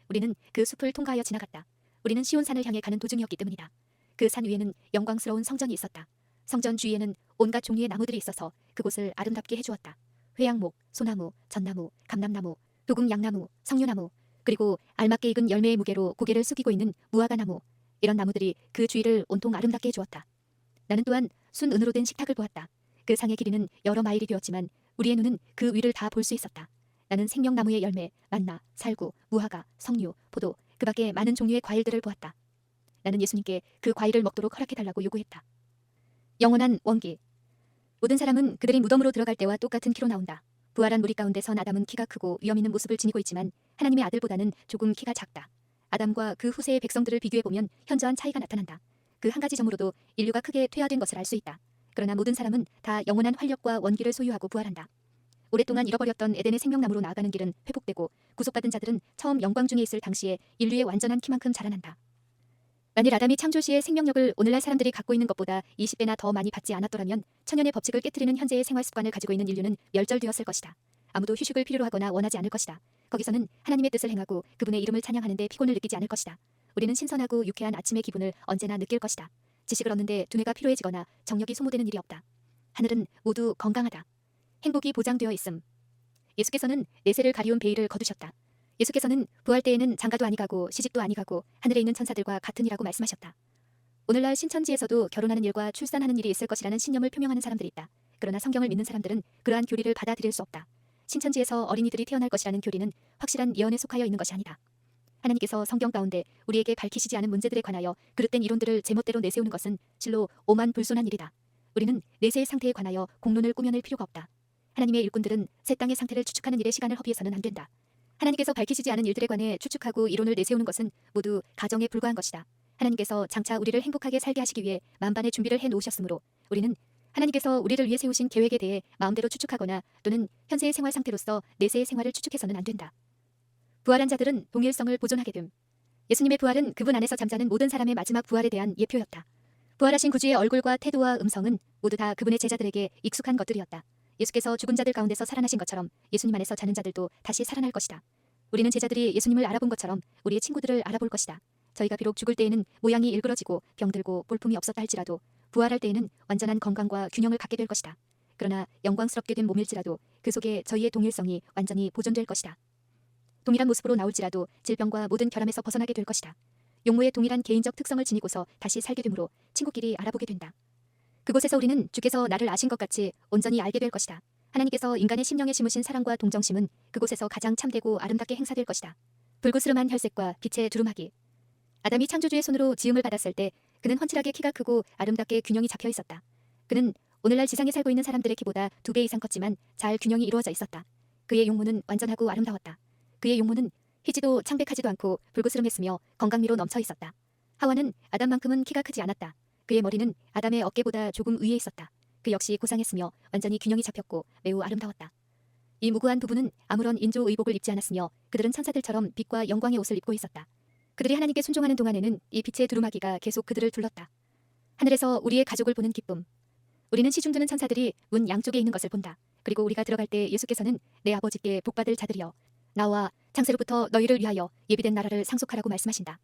우리는 그 숲을 통과하여 지나갔다. 우리는 시온산을 향해 가는 도중이었기 때문이다. 그 산 위에는 영광스러운 성전이 있었다. 성전 주위에는 온갖 종류의 나무들이 있어서 그곳을 아름답게 해주었다. 회양목, 소나무, 전나무, 감람나무, 도금양나무, 석류나무, 그리고 알맞게 익은 열매의 무게로 고개를 숙이고 있는 무화과나무, 이런 나무들이 그 주위를 온통 아름답게 해주었다. 나는 또한 순은으로 된 식탁을 보았다. 그 상의 길이는 여러 마일이 되었지만 우리의 눈은 그 위를 다 볼 수 있었다. 나는 생명나무의 열매, 만나, 살구, 무화과, 석류, 포도, 그 밖에 많은 종류의 과일들을 보았다. 나는 예수님께 그 과일을 먹도록 허락해달라고 요구했다. 영원한 원기. 모든 사람은 그들이 무덤으로 들어갈 때와 똑같은 키로 나온다. 부활한 무리 가운데 선 아담은 키가 크고 위험 있는 모습을 지니고 있지만 하나님의 아들보다는 조금 키가 작다. 아담과 그 후세의 백성들을 비교해보면 현저한 차이가 나타난다. 그 한 가지 점으로도 인류가 크게 퇴화된 것을 알 수 있다. 그러나 모든 사람은 다 영원한 활력과 원기를 소유하고 부활한다. 오랫동안 잃어버렸던 에덴의 생명나무로 나아가는 길은 회복되고 구속받은 자들은 처음 영광 중에 있을 당시에 인류의 완전한 키만큼 자라난다. 만일 아담이 창조 시의 생명력을 오늘날 사람들이 갖고 있는 것보다 20배나 더 많이 받지 않았더라면 천연의 법칙을 깨트리는 현재의 생활 습관을 가지고 있는 인류는 멸절되었을 것이다. 아무도 휴식을 필요로 하거나 원하지 않을 것이다. 거기서는 하나님의 뜻을 행하고 그분의 이름을 찬양하는데 피곤을 느끼지 않을 것이다. 우리는 신선하고 유쾌한 아침의 기분을 언제나 느낄 것이다. 지식을 얻는데 두뇌가 피로해지거나 정력이 소모되는 일이 없다. 하늘은 모두 건강하다. 행복이 보장되어 있음. 예수께서는 내세를 가리운 베일을 거두셨다. 예수께서는 부활 때에는 장가도 아니가고 시집도 아니가고 하늘에 있는 천사들과 같으니라고 말씀하셨다. 오늘날 신천지에서도 결혼하는 일과 출산하는 일이 있을 것이라는 신념을 표명하는 사람들이 있다. 그러나 성경을 믿는 사람들은 그러한 교리를 받아들일 수 없다. 신천지에서 어린이들이 태어날 것이라는 교리는 확실한 예언에 속하여 있는 것이 아니다. 하나님께서 성경 가운데 우리에게 밝히시지 않은 문제들에 관하여 그릇된 이론들을 제멋대로 내세우는 것은 실로 오만불손한 일이다. 우리는 내세의 상태에 관하여 공론을 꾸며낼 필요가 없다. 하나님의 일꾼들은 새 땅의 상태를 추측하는 일에 시간을 허비해서는 안 된다. 하나님께서 밝히시지 않은 일들에 관해 추측하고 이론을 내세우는 것은 모두 가정에 불과한 것이다. 하나님께서 장차 우리를 행복하게 살게 하시기 위해 만반의 준비를 해놓으셨으므로 우리는 하나님께서 우리를 위해 세우신 계획에 대해 마음대로 추측하거나 또는 현재의 생활 상태로서 내세의 생활을 추측해서는 안 된다. 부활한 자들은 동일성을 보존하게 됨. 예수님의 부활은 그분 안에서 잠자는 모든 사람의 마지막 부활에 대한 예표였다. 부활하신 구주의 얼굴과 태도와 음성은 모두 다 그분의 제자들에게 익숙한 것들이었다. 예수께서 죽은 자들 가운데서 살아나신 것처럼 예수님 안에서 자는 자들도 다시 살아날 것이다. 우리는 제자들이 예수님을 알아본 것처럼 우리의 친구들을 알아볼 것이다. 저희가 비록 죽을 때에는 모양이 일그러지고 병들고 볼품이 없었다 할지라도 부활할 때에는 완전한 건강과 균형을 갖게 될 것이다. 그러나 영광스럽게 된 몸일지라도 그 속에 저희의 동일성이 완전히 보존될 것이다. 동일한 모습으로 나올지라도 질병과 모든 결함에서 벗어나게 될 것이다. 용모의 동일한 개인적 특성을 지니고서 다시 살게 되므로 친구끼리 알아보게 된다. 그곳에서 우리는 주께서 나를 아신 것 같이 온전히 알게 될 것이다. 하나님께서 인간의 심령에 심으신 사랑과 동정심은 그곳에서 가장 참되고 아름답게 행사될 것이다. 불구스름한 혈색과 빛의 두루마기. 아담이 창조주의 손으로 지음을 받았을 때 그는 훤칠하게 키가 크고 아름답게 균형이 잡혀 있었다. 그는 오늘날 지상에 살고 있는 사람들의 키보다 2배 이상 컸지만 잘 균형이 이루어져 있었다. 그의 용모는 완전하고 아름다웠다. 그의 용모는 희지도 창백하지도 않고 불구스름했으며 건강미로 넘쳐 있었다. 하와는 아담만큼은 키가 크지 않았다. 그의 머리는 아담의 어깨보다 조금 위에 있었다. 그 역시 고상했으며 완전히 균형이 잡혔고 매우 아름다웠다. 이 무고한 부부는 아무런 인조 의복을 입지 않았으며 그들은 천사들처럼 빛과 영광의 옷을 입고 있었다. 그들이 하나님께 순종하는 동안에는 이 빛의 두루마기가 계속 그들을 둘렀다. 하늘에서 우리의 가족을 보는 기쁨. 우리는 시중드는 천사들이 문 양쪽에 있는 것을 본다. 그리고 우리가 들어갈 때 예수께서는 내 아버지께 복받을 자들이여 나와 창세로부터 너희를 위하여 예비된 나라를 상속하라고 말씀하신다.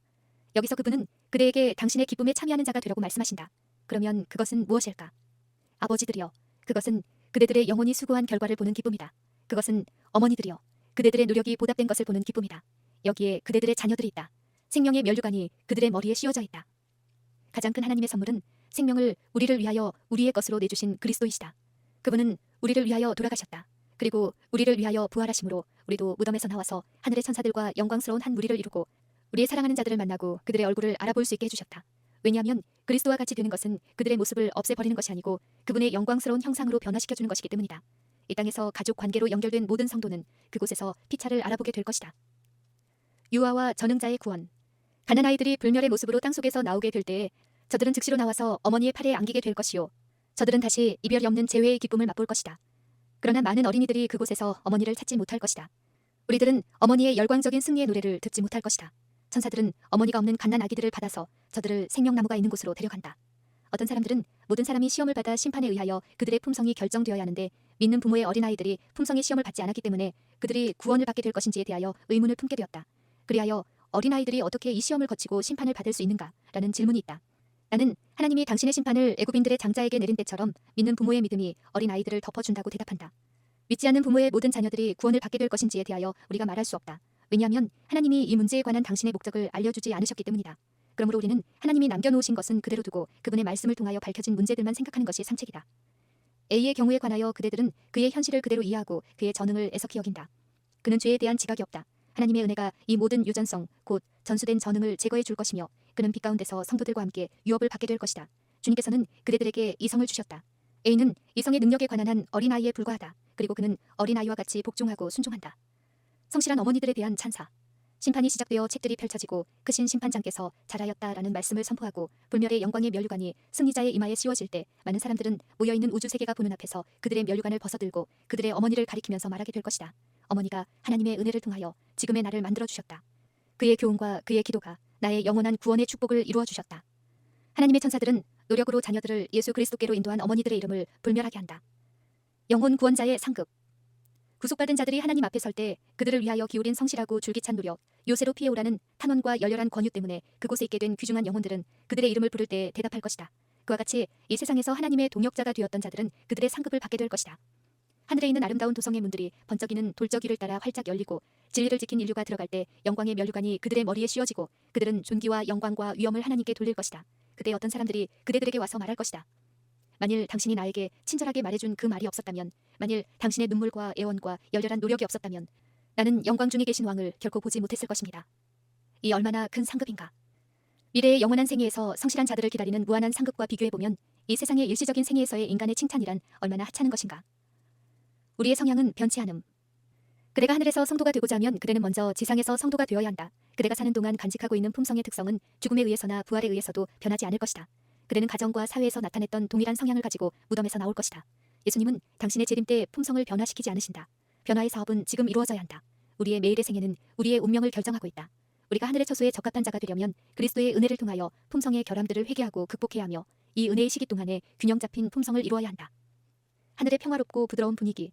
여기서 그분은 그대에게 당신의 기쁨에 참여하는 자가 되라고 말씀하신다. 그러면 그것은 무엇일까? 아버지들이여 그것은 그대들의 영혼이 수고한 결과를 보는 기쁨이다. 그것은 어머니들이여 그대들의 노력이 보답된 것을 보는 기쁨이다. 여기에 그대들의 자녀들이 있다. 생명의 면류관이 그들의 머리에 씌워져 있다. 가장 큰 하나님의 선물은 생명을 우리를 위하여 우리의 것으로 내주신 그리스도이시다. 그분은 우리를 위하여 돌아가셨다. 그리고 우리를 위하여 부활하심으로 우리도 무덤에서 나와서 하늘의 천사들과 영광스러운 한 무리를 이루고 우리의 사랑하는 자들을 만나고 그들의 얼굴을 알아볼 수 있게 해주셨다. 왜냐하면 그리스도와 같이 되는 것은 그들의 모습을 없애버리는 것이 아니고 그분의 영광스러운 형상으로 변화시켜주는 것이기 때문이다. 이 땅에서 가족 관계로 연결된 모든 성도는 그곳에서 피차를 알아보게 될 것이다. 유아와 전응자의 구원. 가난 아이들이 불멸의 모습으로 땅속에서 나오게 될 때에 저들은 즉시로 나와서 어머니의 팔에 안기게 될 것이요 저들은 다시 이별이 없는 재회의 기쁨을 맛볼 것이다. 그러나 많은 어린이들이 그곳에서 어머니를 찾지 못할 것이다. 우리들은 어머니의 열광적인 승리의 노래를 듣지 못할 것이다. 천사들은 어머니가 없는 갓난 아기들을 받아서 저들을 생명나무가 있는 곳으로 데려간다. 어떤 사람들은 모든 사람이 시험을 받아 심판에 의하여 그들의 품성이 결정되어야 하는데 믿는 부모의 어린아이들이 품성의 시험을 받지 않았기 때문에 그들이 구원을 받게 될 것인지에 대하여 의문을 품게 되었다. 그리하여 어린아이들이 어떻게 이 시험을 거치고 심판을 받을 수 있는가? 라는 질문이 있다. 나는 하나님이 당신의 심판을 애굽인들의 장자에게 내린 때처럼 믿는 부모의 믿음이 어린아이들을 덮어준다고 대답한다. 믿지 않는 부모의 모든 자녀들이 구원을 받게 될 것인지에 대하여 우리가 말할 수 없다. 왜냐하면 하나님이 이 문제에 관한 당신의 목적을 알려주지 않으셨기 때문이다. 그러므로 우리는 하나님이 남겨놓으신 것은 그대로 두고 그분의 말씀을 통하여 밝혀진 문제들만 생각하는 것이 상책이다. A의 경우에 관하여 그대들은 그의 현실을 그대로 이해하고 그의 전응을 애석히 여긴다. 그는 죄에 대한 지각이 없다. 하나님의 은혜가 이 모든 유전성 곧 전수된 전응을 제거해 줄 것이며 그는 빛 가운데서 성도들과 함께 유업을 받게 될 것이다. 주님께서는 그대들에게 이성을 주셨다. A는 이성의 능력에 관한 한 어린아이에 불과하다. 그리고 그는 어린아이와 같이 복종하고 순종한다. 성실한 어머니들에 대한 찬사. 심판이 시작되어 책들이 펼쳐지고 크신 심판장께서 잘하였다라는 말씀을 선포하고 불멸의 영광의 면류관이 승리자의 이마에 씌워질 때 많은 사람들은 모여있는 우주세계가 보는 앞에서 그들의 면류관을 벗어들고 그들의 어머니를 가리키면서 말하게 될 것이다. 어머니가 하나님의 은혜를 통하여 지금의 나를 만들어주셨다. 그의 교훈과 그의 기도가 나의 영원한 구원의 축복을 이루어주셨다. 하나님의 천사들은 노력으로 자녀들을 예수 그리스도께로 인도한 어머니들의 이름을 불멸하게 한다. 영혼 구원자의 상급. 구속받은 자들이 하나님 앞에 설 때 그들을 위하여 기울인 성실하고 줄기찬 노력, 요새로 피해오라는 탄원과 열렬한 권유 때문에 그곳에 있게 된 귀중한 영혼들은 그들의 이름을 부를 때 대답할 것이다. 그와 같이 이 세상에서 하나님의 동역자가 되었던 자들은 그들의 상급을 받게 될 것이다. 하늘에 있는 아름다운 도성의 문들이 번쩍이는 돌적이를 따라 활짝 열리고 진리를 지킨 인류가 들어갈 때 영광의 면류관이 그들의 머리에 씌워지고 그들은 존귀와 영광과 위엄을 하나님께 돌릴 것이다. 그때 어떤 사람들이 그대들에게 와서 말할 것이다. 만일 당신이 나에게 친절하게 말해준 그 말이 없었다면, 만일 당신의 눈물과 애원과 열렬한 노력이 없었다면 나는 영광 중에 계신 왕을 결코 보지 못했을 것입니다. 이 얼마나 큰 상급인가. 미래의 영원한 생애에서 성실한 자들을 기다리는 무한한 상급과 비교해보면 이 세상의 일시적인 생애에서의 인간의 칭찬이란 얼마나 하찮은 것인가. 우리의 성향은 변치 않음. 그대가 하늘에서 성도가 되고자 하면 그대는 먼저 지상에서 성도가 되어야 한다. 그대가 사는 동안 간직하고 있는 품성의 특성은 죽음에 의해서나 부활에 의해서도 변하지 않을 것이다. 그대는 가정과 사회에서 나타냈던 동일한 성향을 가지고 무덤에서 나올 것이다. 예수님은 당신의 재림 때 품성을 변화시키지 않으신다. 변화의 사업은 지금 이루어져야 한다. 우리의 매일의 생애는 우리의 운명을 결정하고 있다. 우리가 하늘의 처소에 적합한 자가 되려면 그리스도의 은혜를 통하여 품성의 결함들을 회개하고 극복해야 하며 이 은혜의 시기 동안에 균형 잡힌 품성을 이루어야 한다. 하늘의 평화롭고 부드러운 분위기.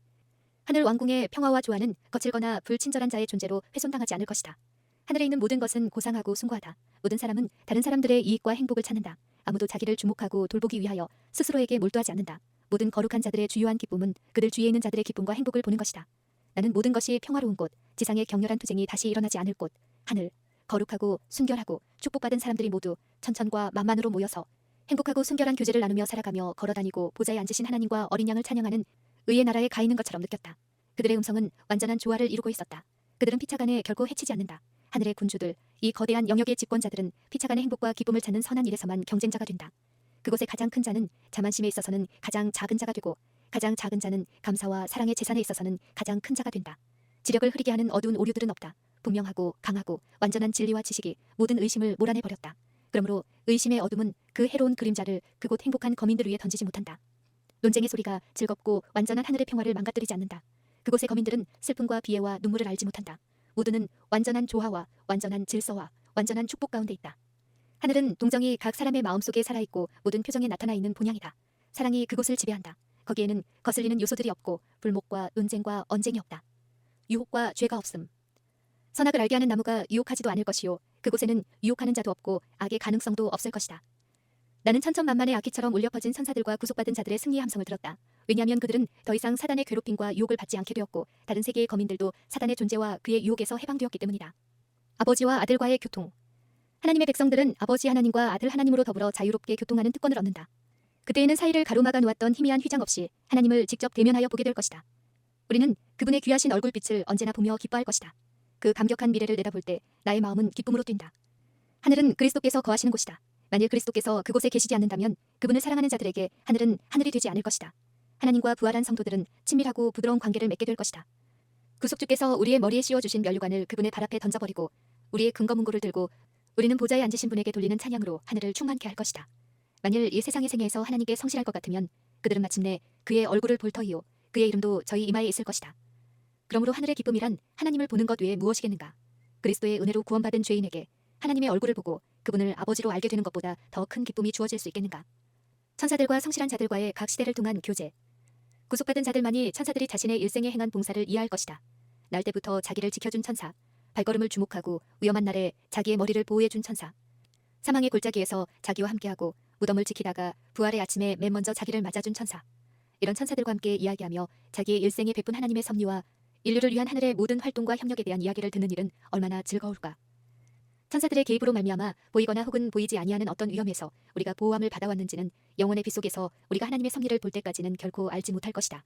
하늘 왕궁의 평화와 조화는 거칠거나 불친절한 자의 존재로 훼손당하지 않을 것이다. 하늘에 있는 모든 것은 고상하고 숭고하다. 모든 사람은 다른 사람들의 이익과 행복을 찾는다. 아무도 자기를 주목하고 돌보기 위하여 스스로에게 몰두하지 않는다. 모든 거룩한 자들의 주요한 기쁨은 그들 주위에 있는 자들의 기쁨과 행복을 보는 것이다. 나는 모든 것이 평화로운 곳, 지상의 격렬한 투쟁이 다시 일어나지 않을 곳, 하늘, 거룩하고 순결하고 축복받은 사람들이 모두 천천과 만만으로 모여서 행복하고 순결한 교제를 나누며 살아가며 걸어다니고 보좌에 앉으신 하나님과 어린 양을 찬양하는 의의 나라에 가 있는 것처럼 느꼈다. 그들의 음성은 완전한 조화를 이루고 있었다. 그들은 피차간에 결코 해치지 않는다. 하늘의 군주들, 이 거대한 영역의 집권자들은 피차간의 행복과 기쁨을 찾는 선한 일에서만 경쟁자가 된다. 그곳의 가장 큰 자는 자만심에 있어서는 가장 작은 자가 되고 가장 작은 자는 감사와 사랑의 재산에 있어서는 가장 큰 자가 된다. 지력을 흐리게 하는 어두운 오류들은 없다. 분명하고 강하고 완전한 진리와 지식이 모든 의심을 몰아내버렸다. 그러므로 의심의 어둠은 그 해로운 그림자를 그곳 행복한 거민들 위에 던지지 못한다. 논쟁의 소리가 즐겁고 완전한 하늘의 평화를 망가뜨리지 않는다. 그곳의 거민들은 슬픔과 비애와 눈물을 알지 못한다. 모두는 완전한 조화와 완전한 질서와 완전한 축복 가운데 있다. 하늘은 동정이 각 사람의 마음속에 살아있고 모든 표정에 나타나 있는 본향이다. 사랑이 그곳을 지배한다. 거기에는 거슬리는 요소들이 없고 불목과 논쟁과 언쟁이 없다. 유혹과 죄가 없음. 선악을 알게 하는 나무가 유혹하지도 않을 것이요 그곳에는 유혹하는 자도 없고 악의 가능성도 없을 것이다. 나는 천천만만의 아기처럼 울려 퍼진 천사들과 구속받은 자들의 승리의 함성을 들었다. 왜냐하면 그들은 더 이상 사단의 괴롭힘과 유혹을 받지 않게 되었고 다른 세계의 거민들도 사단의 존재와 그의 유혹에서 해방되었기 때문이다. 아버지와 아들과의 교통. 하나님의 백성들은 아버지 하나님과 아들 하나님으로 더불어 자유롭게 교통하는 특권을 얻는다. 그때에는 사이를 가로막아 놓았던 희미한 휘장 없이 하나님을 직접 대면하여 보게 될 것이다. 우리는 그분의 귀하신 얼굴빛을 언제나 보며 기뻐할 것이다. 그 감격한 미래를 내다볼 때 나의 마음은 기쁨으로 뛴다. 하늘은 그리스도께서 거하시는 곳이다. 만일 그리스도께서 그곳에 계시지 않는다면 그분을 사랑하는 자들에게 하늘은 하늘이 되지 않을 것이다. 하나님과 부활한 성도들은 친밀하고 부드러운 관계를 맺게 될 것이다. 구속주께서 우리의 머리에 씌워주신 면류관을 그분의 발 앞에 던져버리고 우리의 근거문고를 들고 우리는 보좌에 앉으신 분에게 돌리는 찬양으로 하늘을 충만케 할 것이다. 만일 이 세상의 생애에서 하나님께 성실할 것 같으면 그들은 마침내 그의 얼굴을 볼 터이요 그의 이름도 저희 이마에 있을 것이다. 그러므로 하늘의 기쁨이란 하나님을 보는 것 외에 무엇이겠는가. 그리스도의 은혜로 구원받은 죄인에게 하나님의 얼굴을 보고 그분을 아버지로 알게 되는 것보다 더 큰 기쁨이 주어질 수 있겠는가. 천사들과 성실한 자들과의 각 시대를 통한 교제. 구속받은 자들만이 천사들이 자신의 일생에 행한 봉사를 이해할 것이다. 날 때부터 자기를 지켜준 천사, 발걸음을 주목하고 위험한 날에 자기의 머리를 보호해준 천사, 사망의 골짜기에서 자기와 함께하고 무덤을 지키다가 부활의 아침에 맨 먼저 자기를 맞아준 천사. 이런 천사들과 함께 이야기하며 자기의 일생에 베푼 하나님의 섭리와 인류를 위한 하늘의 모든 활동과 협력에 대한 이야기를 듣는 일은 얼마나 즐거울까. 천사들의 개입으로 말미암아 보이거나 혹은 보이지 아니하는 어떤 위험에서 우리가 보호함을 받아왔는지는 영혼의 빗속에서 우리가 하나님의 섭리를 볼 때까지는 결코 알지 못할 것이다.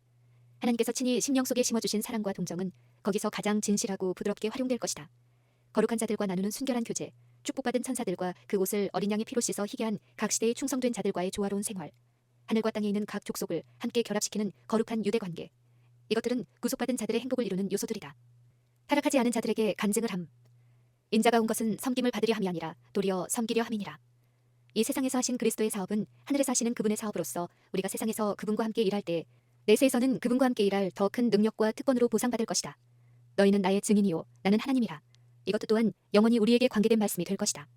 하나님께서 친히 심령 속에 심어주신 사랑과 동정은 거기서 가장 진실하고 부드럽게 활용될 것이다. 거룩한 자들과 나누는 순결한 교제, 축복받은 천사들과 그 옷을 어린 양의 피로 씻어 희게 한 각 시대의 충성된 자들과의 조화로운 생활, 하늘과 땅에 있는 각 족속을 함께 결합시키는 거룩한 유대관계. 이것들은 구속받은 자들의 행복을 이루는 요소들이다. 타락하지 않은 자들에게 간증을 함. 인자가 온 것은 섬김을 받으려 함이 아니라 도리어 섬기려 함이니라. 이 세상에서 하신 그리스도의 사업은 하늘에서 하시는 그분의 사업으로서 우리가 세상에서 그분과 함께 일할 때 내세에서는 그분과 함께 일할 더 큰 능력과 특권으로 보상받을 것이다. 너희는 나의 증인이요 나는 하나님이라. 이것도 또한 영원히 우리에게 관계된 말씀이 될 것이다.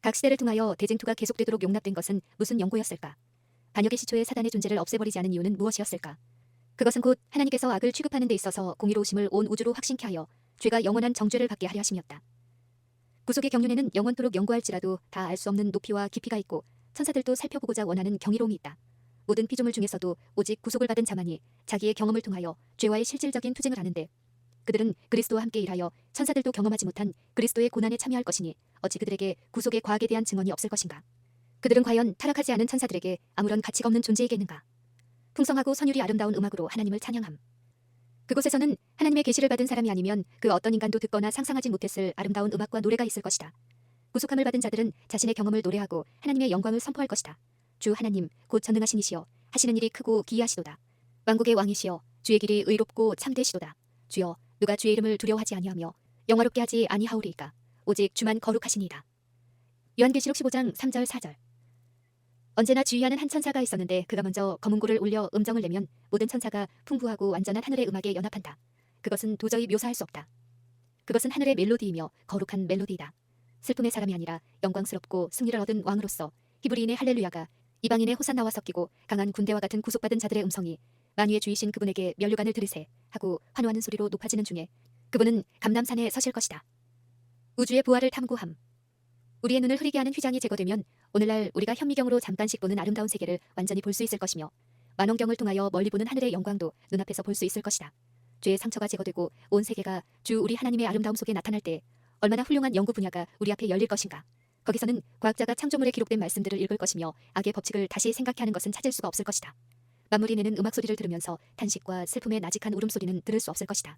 각 시대를 통하여 대쟁투가 계속되도록 용납된 것은 무슨 연고였을까? 반역의 시초에 사단의 존재를 없애버리지 않은 이유는 무엇이었을까? 그것은 곧 하나님께서 악을 취급하는 데 있어서 공의로우심을 온 우주로 확신케 하여 죄가 영원한 정죄를 받게 하려 하심이었다. 구속의 경륜에는 영원토록 연구할지라도 다 알 수 없는 높이와 깊이가 있고 천사들도 살펴보고자 원하는 경이로움이 있다. 모든 피조물 중에서도 오직 구속을 받은 자만이 자기의 경험을 통하여 죄와의 실질적인 투쟁을 하는데 그들은 그리스도와 함께 일하여 천사들도 경험하지 못한 그리스도의 고난에 참여할 것이니 어찌 그들에게 구속의 과학에 대한 증언이 없을 것인가. 그들은 과연 타락하지 않은 천사들에게 아무런 가치가 없는 존재이겠는가. 풍성하고 선율이 아름다운 음악으로 하나님을 찬양함. 그곳에서는 하나님의 계시를 받은 사람이 아니면 그 어떤 인간도 듣거나 상상하지 못했을 아름다운 음악과 노래가 있을 것이다. 구속함을 받은 자들은 자신의 경험을 노래하고 하나님의 영광을 선포할 것이다. 주 하나님 곧 전능하신 이시여 하시는 일이 크고 기이하시도다. 왕국의 왕이시여 주의 길이 의롭고 참되시도다. 주여 누가 주의 이름을 두려워하지 아니하며 영화롭게 하지 아니하오리이까. 오직 주만 거룩하시니이다. 요한계시록 15장 3절 4절. 언제나 지휘하는 한 천사가 있었는데 그가 먼저 검은고를 울려 음정을 내면 모든 천사가 풍부하고 완전한 하늘의 음악에 연합한다. 그것은 도저히 묘사할 수 없다. 그것은 하늘의 멜로디이며 거룩한 멜로디이다. 슬픔의 사람이 아니라 영광스럽고 승리를 얻은 왕으로서 히브리인의 할렐루야가 이방인의 호산나와 섞이고 강한 군대와 같은 구속받은 자들의 음성이 만유의 주이신 그분에게 면류관을 들으세 하고 환호하는 소리로 높아지는 중에 그분은 감람산에 서실 것이다. 우주의 부활을 탐구함. 우리의 눈을 흐리게 하는 휘장이 제거되면 오늘날 우리가 현미경으로 잠깐씩 보는 아름다운 세계를 완전히 볼 수 있을 것이며 만원경을 통하여 멀리 보는 하늘의 영광도 눈앞에서 볼 수 있을 것이다. 죄의 상처가 제거되고 온 세계가 주 우리 하나님의 아름다움 속에 나타날 때 얼마나 훌륭한 연구 분야가 우리 앞에 열릴 것인가. 거기서는 과학자가 창조물에 기록된 말씀들을 읽을 것이며 악의 법칙을 다시 생각해하는 것은 찾을 수가 없을 것이다. 만물이 내는 음악 소리를 들으면서 탄식과 슬픔의 나직한 울음소리는 들을 수 없을 것이다.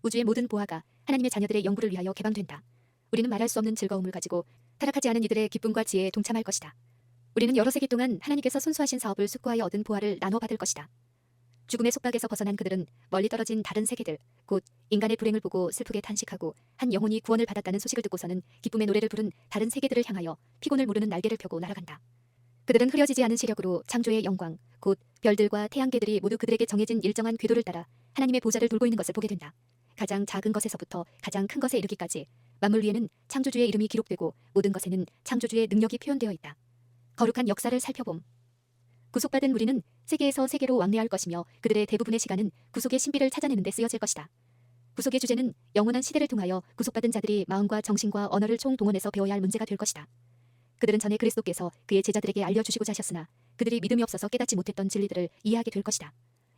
우주의 모든 보화가 하나님의 자녀들의 연구를 위하여 개방된다. 우리는 말할 수 없는 즐거움을 가지고 타락하지 않은 이들의 기쁨과 지혜에 동참할 것이다. 우리는 여러 세기 동안 하나님께서 손수하신 사업을 숙고하여 얻은 보화를 나눠 받을 것이다. 죽음의 속박에서 벗어난 그들은 멀리 떨어진 다른 세계들, 곧 인간의 불행을 보고 슬프게 탄식하고 한 영혼이 구원을 받았다는 소식을 듣고서는 기쁨의 노래를 부른 다른 세계들을 향하여 피곤을 모르는 날개를 펴고 날아간다. 그들은 흐려지지 않은 시력으로 창조의 영광, 곧 별들과 태양계들이 모두 그들에게 정해진 일정한 궤도를 따라 하나님의 보좌를 돌고 있는 것을 보게 된다. 가장 작은 것에서부터 가장 큰 것에 이르기까지 만물 위에는 창조주의 이름이 기록되고 모든 것에는 창조주의 능력이 표현되어 있다. 거룩한 역사를 살펴봄. 구속받은 우리는 세계에서 세계로 왕래할 것이며 그들의 대부분의 시간은 구속의 신비를 찾아내는 데 쓰여질 것이다. 구속의 주제는 영원한 시대를 통하여 구속받은 자들이 마음과 정신과 언어를 총동원해서 배워야 할 문제가 될 것이다. 그들은 전에 그리스도께서 그의 제자들에게 알려주시고자 하셨으나 그들이 믿음이 없어서 깨닫지 못했던 진리들을 이해하게 될 것이다.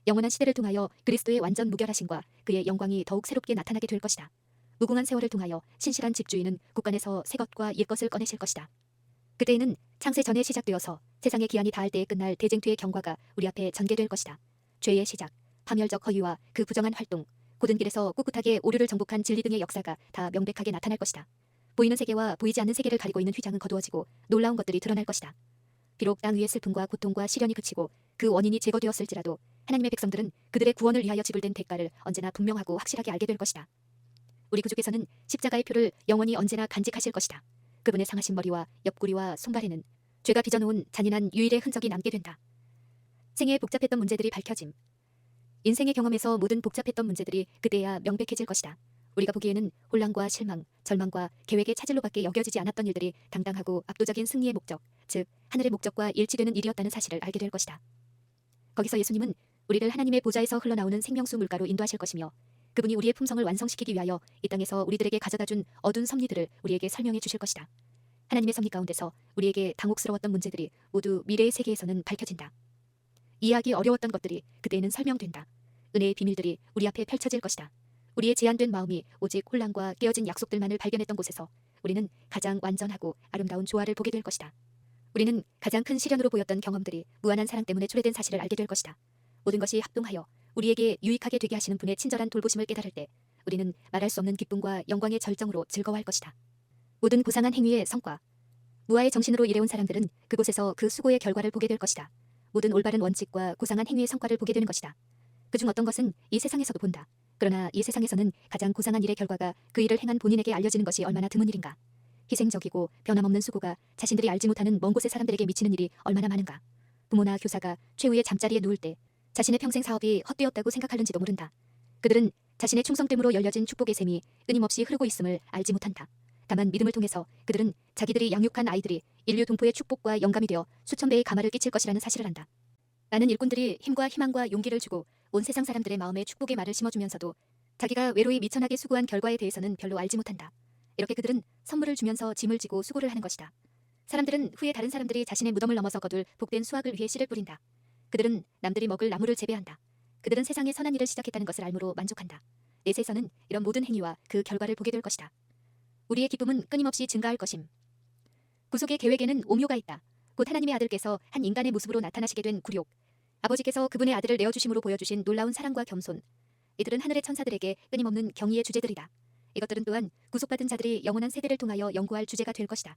영원한 시대를 통하여 그리스도의 완전 무결하심과 그의 영광이 더욱 새롭게 나타나게 될 것이다. 무궁한 세월을 통하여 신실한 집주인은 곳간에서 새 것과 옛 것을 꺼내실 것이다. 그때에는 창세 전에 시작되어서 세상의 기한이 닿을 때에 끝날 대쟁투의 경과가 우리 앞에 전개될 것이다. 죄의 시작, 파멸적 허위와 그 부정한 활동, 고든 길에서 꿋꿋하게 오류를 정복한 진리 등의 역사가 다 명백하게 나타날 것이다. 보이는 세계와 보이지 않는 세계를 가리고 있는 휘장은 거두어지고 놀라운 것들이 드러날 것이다. 비록 땅 위의 슬픔과 고통과 시련이 그치고 그 원인이 제거되었을지라도 하나님의 백성들은 그들의 구원을 위하여 지불된 대가를 언제나 분명하고 확실하게 알게 될 것이다. 우리 구주께서는 십자가의 표를 영원히 언제나 간직하실 것이다. 그분의 상하신 머리와 옆구리와 손발에는 죄가 빚어놓은 잔인한 유일의 흔적이 남게 된다. 생애의 복잡했던 문제들이 밝혀짐. 인생의 경험에서 모든 복잡했던 문제들이 그때야 명백해질 것이다. 우리가 보기에는 혼란과 실망, 절망과 계획의 차질로밖에 여겨지지 않았던 일들이 당당하고 압도적인 승리의 목적, 즉 하늘의 목적과 일치되는 일이었다는 사실을 알게 될 것이다. 거기서 예수님은 우리를 하나님의 보좌에서 흘러나오는 생명수 물가로 인도하실 것이며 그분이 우리의 품성을 완성시키기 위하여 이 땅에서 우리들에게 가져다준 어두운 섭리들을 우리에게 설명해 주실 것이다. 하나님의 섭리 가운데서 우리에게 당혹스러웠던 문제들이 모두 미래의 세계에서는 밝혀진다. 이해하기 어려웠던 것들이 그때에는 설명된다. 은혜의 비밀들이 우리 앞에 펼쳐질 것이다. 우리의 제한된 마음이 오직 혼란과 깨어진 약속들만을 발견했던 곳에서 우리는 가장 완전하고 아름다운 조화를 보게 될 것이다. 우리는 가장 큰 시련으로 보였던 경험들이 무한한 사랑 때문에 초래된 사실을 알게 될 것이다. 모든 것이 합동하여 우리에게 유익하게 되게 하시는 분의 친절한 돌보심을 깨달을 때 우리는 말할 수 없는 기쁨과 영광의 절정으로 즐거워할 것이다. 모든 고상한 행위의 성과. 무아의 정신으로 일해온 사람들은 그곳에서 그 수고의 결과를 보게 될 것이다. 모든 올바른 원칙과 고상한 행위의 성과를 보게 되는 것이다. 그중 어떤 것은 이 세상에서도 본다. 그러나 이 세상에서는 가장 고상한 일의 결과가 그 일을 행한 본인에게 알려지는 것이 얼마나 드문 일인가. 희생적이고 변함없는 수고가 자신들이 알지 못하는 먼 곳의 사람들에게 미치는 일이 얼마나 많은가. 부모나 교사가 최후의 잠자리에 누울 때 자신의 평생 사업이 헛되었다고 생각하는지도 모른다. 그들은 자신의 충성됨으로 열려진 축복의 샘이 끊임없이 흐르고 있음을 알지 못한다. 다만 믿음을 통해서 그들은 자기들이 양육한 아이들이 인류 동포의 축복과 영감이 되어 수천 배의 가마를 끼칠 것이라는 사실을 안다. 많은 일꾼들이 힘과 희망과 용기를 주고 온 세상 사람들의 마음에 축복의 말을 심어주면서도 자기가 외로이 미천하게 수고한 결과에 대해서는 별로 알지 못한다. 이렇게 그들은 선물을 주면서 짐을 지고 수고를 하는 것이다. 사람들은 후에 다른 사람들이 자신의 무덤을 넘어서 거둘 복된 수확을 위해 씨를 뿌린다. 그들은 남들이 먹을 나무를 재배한다. 그들은 세상에 선한 일을 시작했다는 것을 알므로 만족한다. 내세에서는 이런 모든 행위와 그 결과를 보게 될 것이다. 우리의 기쁨은 끊임없이 증가할 것임. 구속의 계획에는 오묘가 있다. 곧 하나님의 아들께서 한 인간의 모습으로 나타나시게 된 굴욕. 아버지께서 그분의 아들을 내어주심으로 보여주신 놀라운 사랑과 겸손. 이들은 하늘의 천사들에게 끊임없는 경의의 주제들이다. 이것들은 또한 구속받은 자들이 영원한 세대를 통하여 연구할 주제가 될 것이다.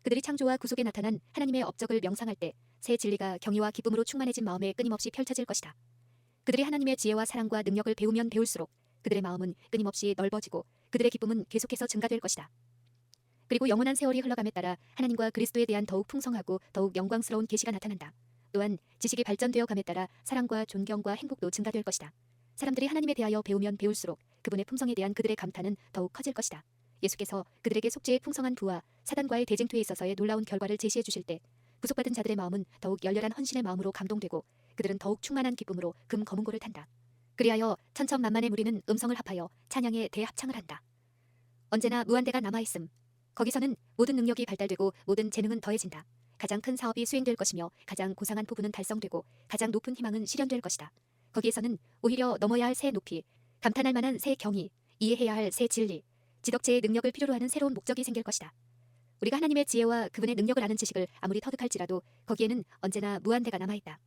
그들이 창조와 구속에 나타난 하나님의 업적을 명상할 때 새 진리가 경의와 기쁨으로 충만해진 마음에 끊임없이 펼쳐질 것이다. 그들이 하나님의 지혜와 사랑과 능력을 배우면 배울수록 그들의 마음은 끊임없이 넓어지고 그들의 기쁨은 계속해서 증가될 것이다. 그리고 영원한 세월이 흘러감에 따라 하나님과 그리스도에 대한 더욱 풍성하고 더욱 영광스러운 계시가 나타난다. 또한 지식이 발전되어 감에 따라 사랑과 존경과 행복도 증가될 것이다. 사람들이 하나님에 대하여 배우면 배울수록 그분의 품성에 대한 그들의 감탄은 더욱 커질 것이다. 예수께서 그들에게 속죄의 풍성한 부와 사단과의 대쟁투에 있어서의 놀라운 결과를 제시해 주실 때 구속받은 자들의 마음은 더욱 열렬한 헌신의 마음으로 감동되고 그들은 더욱 충만한 기쁨으로 금 거문고를 탄다. 그리하여 천천만만의 무리는 음성을 합하여 찬양의 대합창을 한다. 언제나 무한대가 남아있음. 거기서는 모든 능력이 발달되고 모든 재능은 더해진다. 가장 큰 사업이 수행될 것이며 가장 고상한 포부는 달성되고 가장 높은 희망은 실현될 것이다. 거기에서는 오히려 넘어야 할 새 높이, 감탄할 만한 새 경이, 이해해야 할 새 진리, 지덕체의 능력을 필요로 하는 새로운 목적이 생길 것이다. 우리가 하나님의 지혜와 그분의 능력을 아는 지식을 아무리 터득할지라도 거기에는 언제나 무한대가 남아있다.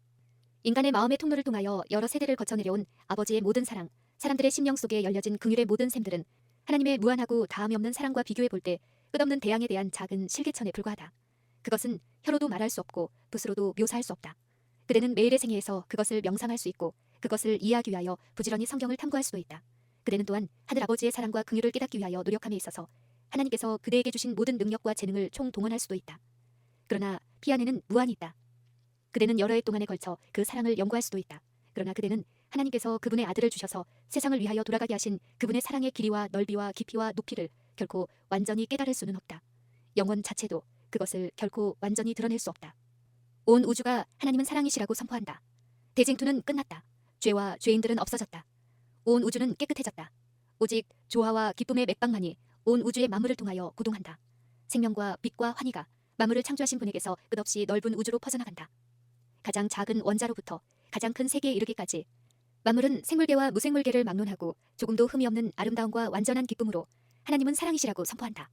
인간의 마음의 통로를 통하여 여러 세대를 거쳐 내려온 아버지의 모든 사랑, 사람들의 심령 속에 열려진 긍휼의 모든 샘들은 하나님의 무한하고 다함이 없는 사랑과 비교해 볼 때 끝없는 대양에 대한 작은 실개천에 불과하다. 그것은 혀로도 말할 수 없고 붓으로도 묘사할 수 없다. 그대는 매일의 생애에서 그것을 명상할 수 있고 그것을 이해하기 위하여 부지런히 성경을 탐구할 수도 있다. 그대는 또한 하늘아버지의 사랑과 긍휼을 깨닫기 위하여 노력함에 있어서 하나님께서 그대에게 주신 모든 능력과 재능을 총동원할 수도 있다. 그러나 피 안에는 무한이 있다. 그대는 여러 해 동안에 걸쳐 그 사랑을 연구할 수도 있다. 그러나 그대는 하나님께서 그분의 아들을 주셔서 세상을 위하여 돌아가게 하신 그분의 사랑의 길이와 넓이와 깊이와 높이를 결코 완전히 깨달을 수는 없다. 영원 자체도 그것을 결코 완전히 드러낼 수 없다. 온 우주가 하나님은 사랑이시라고 선포한다. 대쟁투는 끝났다. 죄와 죄인들은 없어졌다. 온 우주는 깨끗해졌다. 오직 조화와 기쁨의 맥박만이 온 우주의 만물을 통하여 고동한다. 생명과 빛과 환희가 만물을 창조하신 분에게서 끝없이 넓은 우주로 퍼져나간다. 가장 작은 원자로부터 가장 큰 세계에 이르기까지 만물은 생물계와 무생물계를 막론하고 조금도 흠이 없는 아름다움과 완전한 기쁨으로 하나님은 사랑이시라고 선포한다.